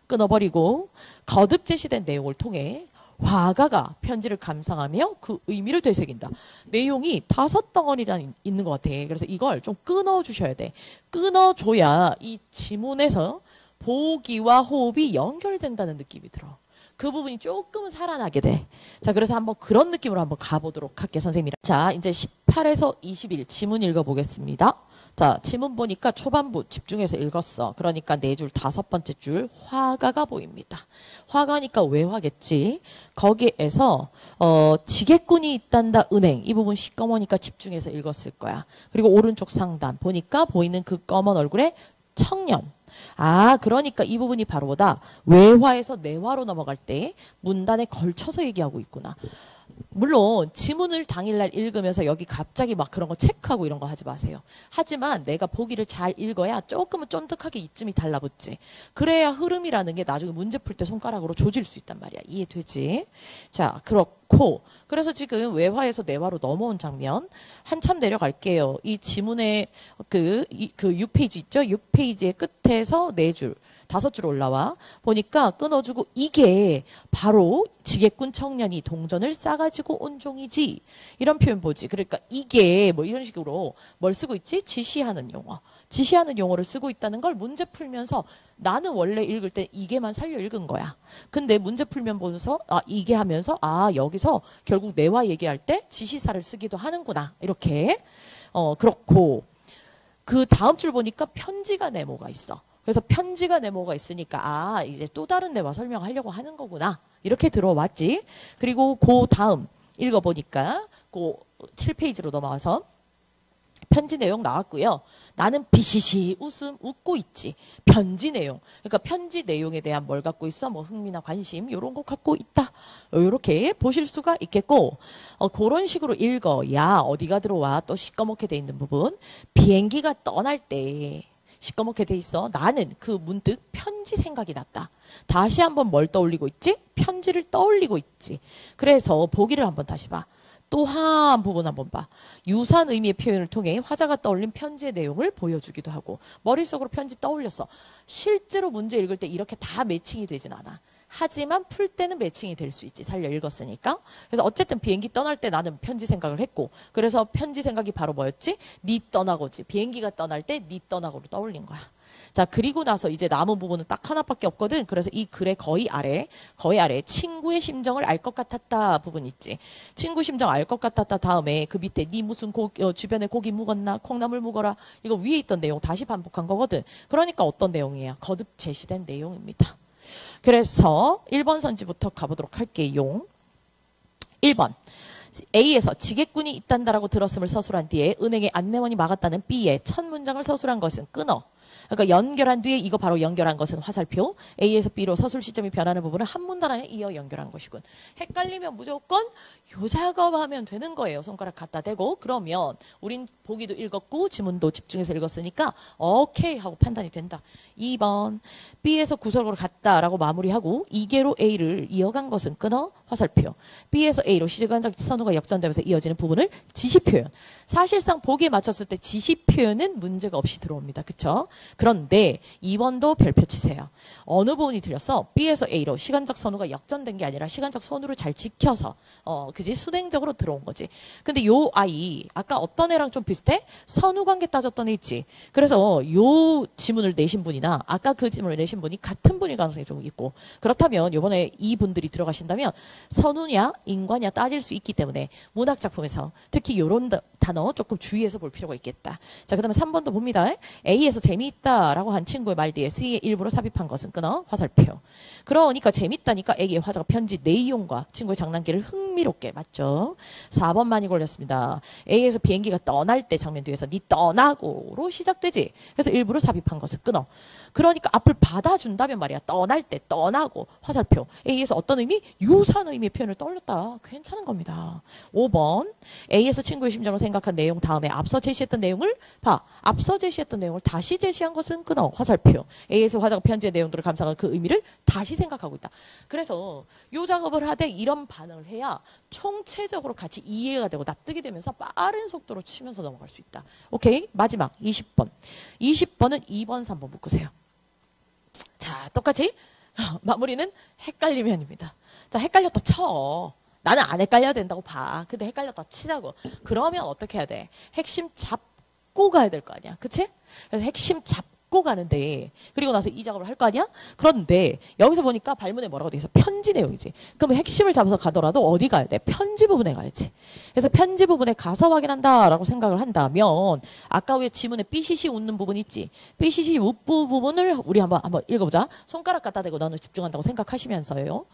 끊어버리고 거듭 제시된 내용을 통해 화가가 편지를 감상하며 그 의미를 되새긴다. 내용이 5덩어리란 있는 것 같아. 그래서 이걸 좀 끊어주셔야 돼. 끊어줘야 이 지문에서 보기와 호흡이 연결된다는 느낌이 들어. 그 부분이 조금은 살아나게 돼. 자, 그래서 한번 그런 느낌으로 한번 가보도록 할게, 선생님이랑. 자, 이제 18에서 21 지문 읽어보겠습니다. 자, 지문 보니까 초반부 집중해서 읽었어. 그러니까 4줄 5번째 줄 화가가 보입니다. 화가니까 외화겠지. 거기에서 지게꾼이 있단다 은행, 이 부분 시꺼머니까 집중해서 읽었을 거야. 그리고 오른쪽 상단 보니까 보이는 그 검은 얼굴에 청년. 아, 그러니까 이 부분이 바로 뭐다? 외화에서 내화로 넘어갈 때 문단에 걸쳐서 얘기하고 있구나. 물론 지문을 당일날 읽으면서 여기 갑자기 막 그런 거 체크하고 이런 거 하지 마세요. 하지만 내가 보기를 잘 읽어야 조금은 쫀득하게 이쯤이 달라붙지. 그래야 흐름이라는 게 나중에 문제 풀 때 손가락으로 조질 수 있단 말이야. 이해되지? 자, 그렇고 그래서 지금 외화에서 내화로 넘어온 장면 한참 내려갈게요. 이 지문의 그 6페이지 있죠? 6페이지의 끝에서 4줄 5줄 올라와 보니까 끊어주고 이게 바로 지게꾼 청년이 동전을 싸가지고 온 종이지, 이런 표현 보지. 그러니까 이게 뭐 이런 식으로 뭘 쓰고 있지? 지시하는 용어. 지시하는 용어를 쓰고 있다는 걸 문제 풀면서 나는 원래 읽을 때 이게만 살려 읽은 거야. 근데 문제 풀면 보면서 아 이게 하면서 아 여기서 결국 내와 얘기할 때 지시사를 쓰기도 하는구나. 이렇게. 그렇고 그 다음 줄 보니까 편지가 네모가 있어. 그래서 편지가 네모가 있으니까 아 이제 또 다른 내와 설명하려고 하는 거구나. 이렇게 들어왔지. 그리고 그 다음 읽어보니까 그 7페이지로 넘어와서 편지 내용 나왔고요. 나는 비시시 웃고 있지. 편지 내용. 그러니까 편지 내용에 대한 뭘 갖고 있어? 뭐 흥미나 관심 이런 거 갖고 있다. 이렇게 보실 수가 있겠고 그런 식으로 읽어야 어디가 들어와? 또 시꺼멓게 돼 있는 부분. 비행기가 떠날 때 시꺼멓게 돼 있어. 나는 그 문득 편지 생각이 났다. 다시 한번 뭘 떠올리고 있지? 편지를 떠올리고 있지. 그래서 보기를 한번 다시 봐. 또 한 부분 한번 봐. 유사한 의미의 표현을 통해 화자가 떠올린 편지의 내용을 보여주기도 하고. 머릿속으로 편지 떠올렸어. 실제로 문제 읽을 때 이렇게 다 매칭이 되진 않아. 하지만 풀 때는 매칭이 될 수 있지. 살려 읽었으니까. 그래서 어쨌든 비행기 떠날 때 나는 편지 생각을 했고, 그래서 편지 생각이 바로 뭐였지? 니 떠나고지. 비행기가 떠날 때 니 떠나고로 떠올린 거야. 자, 그리고 나서 이제 남은 부분은 딱 하나밖에 없거든. 그래서 이 글의 거의 아래 친구의 심정을 알 것 같았다 부분 있지. 친구 심정 알 것 같았다 다음에 그 밑에 니 무슨 주변에 고기 묵었나? 콩나물 묵어라. 이거 위에 있던 내용 다시 반복한 거거든. 그러니까 어떤 내용이에요? 거듭 제시된 내용입니다. 그래서 1번 선지부터 가보도록 할게요. 1번. A에서 지게꾼이 있단다라고 들었음을 서술한 뒤에 은행의 안내원이 막았다는 B의 첫 문장을 서술한 것은 끊어. 그러니까 연결한 뒤에 이거 바로 연결한 것은 화살표. A에서 B로 서술 시점이 변하는 부분은 한 문단 안에 이어 연결한 것이군. 헷갈리면 무조건 요 작업하면 되는 거예요. 손가락 갖다 대고. 그러면 우린 보기도 읽었고 지문도 집중해서 읽었으니까 오케이 하고 판단이 된다. 2번. B에서 구석으로 갔다라고 마무리하고 2개로 A를 이어간 것은 끊어 화살표. B에서 A로 시간적 선호가 역전되면서 이어지는 부분을 지시 표현. 사실상 보기에 맞췄을 때 지시 표현은 문제가 없이 들어옵니다. 그쵸? 그런데 2번도 별표 치세요. 어느 부분이 틀렸어? B에서 A로 시간적 선우가 역전된 게 아니라 시간적 선우를 잘 지켜서 그지? 순행적으로 들어온 거지. 근데 요 아이 아까 어떤 애랑 좀 비슷해? 선우 관계 따졌던 애 있지. 그래서 요 지문을 내신 분이나 아까 그 지문을 내신 분이 같은 분일 가능성이 좀 있고, 그렇다면 요번에 이 분들이 들어가신다면 선우냐 인과냐 따질 수 있기 때문에 문학 작품에서 특히 요런 단어 조금 주의해서 볼 필요가 있겠다. 자, 그 다음에 3번도 봅니다. A에서 재미있다라고 한 친구의 말 뒤에 C의 일부러 삽입한 것은 끊어 화살표. 그러니까 재밌다니까 A의 화자가 편지 내용과 친구의 장난기를 흥미롭게, 맞죠? 4번 많이 걸렸습니다. A에서 비행기가 떠날 때 장면 뒤에서 니 떠나고로 시작되지. 그래서 일부러 삽입한 것을 끊어. 그러니까 앞을 받아준다면 말이야. 떠날 때 떠나고 화살표. A에서 어떤 의미? 유사한 의미의 표현을 떠올렸다. 괜찮은 겁니다. 5번 A에서 친구의 심정을 생각한 내용 다음에 앞서 제시했던 내용을 봐. 앞서 제시했던 내용을 다시 제시한 것은 끊어. 화살표. A에서 화자가 편지의 내용들을 감상한 그 의미를 다시 생각하고 있다. 그래서 요 작업을 하되 이런 반응을 해야 총체적으로 같이 이해가 되고 납득이 되면서 빠른 속도로 치면서 넘어갈 수 있다. 오케이? 마지막 20번. 20번은 2번, 3번 묶으세요. 자, 똑같이 마무리는 헷갈리면입니다. 자, 헷갈렸다 쳐. 나는 안 헷갈려야 된다고 봐. 근데 헷갈렸다 치자고. 그러면 어떻게 해야 돼? 핵심 잡고 가야 될 거 아니야. 그치? 그래서 핵심 잡고 가는데, 그리고 나서 이 작업을 할 거 아니야? 그런데 여기서 보니까 발문에 뭐라고 돼 있어? 편지 내용이지. 그럼 핵심을 잡아서 가더라도 어디 가야 돼? 편지 부분에 가야지. 그래서 편지 부분에 가서 확인한다라고 생각을 한다면 아까 왜 지문에 삐시시 웃는 부분 있지? 삐시시 웃부 부분을 우리 한번 읽어보자. 손가락 갖다 대고 너는 집중한다고 생각하시면서요.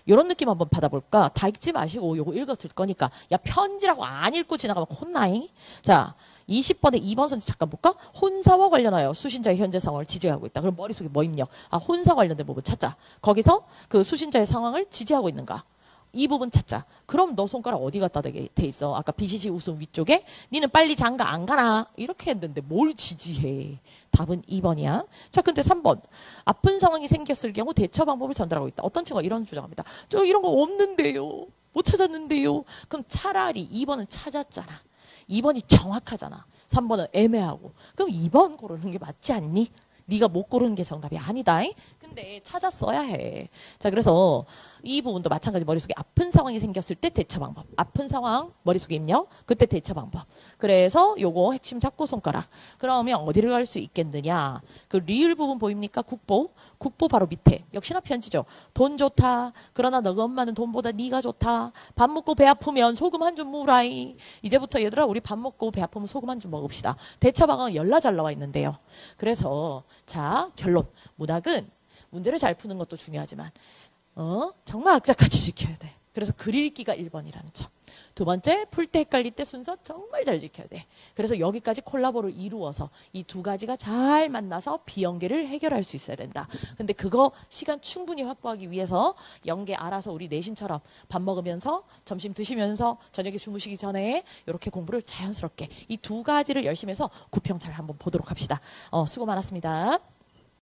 요런 느낌 한번 받아볼까? 다 읽지 마시고 요거 읽었을 거니까. 야, 편지라고 안 읽고 지나가면 혼나잉? 자, 20번에 2번 선지 잠깐 볼까? 혼사와 관련하여 수신자의 현재 상황을 지지하고 있다. 그럼 머릿속에 뭐 입력? 아, 혼사 관련된 부분 찾자. 거기서 그 수신자의 상황을 지지하고 있는가? 이 부분 찾자. 그럼 너 손가락 어디 갖다 대게 돼 있어? 아까 BCC 웃음 위쪽에? 니는 빨리 장가 안 가나? 이렇게 했는데 뭘 지지해? 답은 2번이야. 자, 근데 3번. 아픈 상황이 생겼을 경우 대처 방법을 전달하고 있다. 어떤 친구가 이런 주장합니다. 저 이런 거 없는데요. 못 찾았는데요. 그럼 차라리 2번을 찾았잖아. 2번이 정확하잖아. 3번은 애매하고. 그럼 2번 고르는 게 맞지 않니? 네가 못 고르는 게 정답이 아니다. 근데 찾았어야 해. 자, 그래서 이 부분도 마찬가지 머릿속에 아픈 상황이 생겼을 때 대처 방법. 아픈 상황 머릿속에 입력. 그때 대처 방법. 그래서 요거 핵심 잡고 손가락. 그러면 어디를 갈 수 있겠느냐. 그 리을 부분 보입니까? 국보. 국보 바로 밑에. 역시나 편지죠. 돈 좋다. 그러나 너가 엄마는 돈보다 네가 좋다. 밥 먹고 배 아프면 소금 한 줌 무라이. 이제부터 얘들아 우리 밥 먹고 배 아프면 소금 한 줌 먹읍시다. 대처 방법은 열나 잘 나와 있는데요. 그래서 자, 결론. 문학은 문제를 잘 푸는 것도 중요하지만 정말 악착같이 지켜야 돼. 그래서 글 읽기가 1번이라는 점. 두 번째, 풀 때 헷갈릴 때 순서 정말 잘 지켜야 돼. 그래서 여기까지 콜라보를 이루어서 이 두 가지가 잘 만나서 비연계를 해결할 수 있어야 된다. 근데 그거 시간 충분히 확보하기 위해서 연계 알아서 우리 내신처럼 밥 먹으면서 점심 드시면서 저녁에 주무시기 전에 이렇게 공부를 자연스럽게 이 두 가지를 열심히 해서 구평 잘 한번 보도록 합시다. 수고 많았습니다.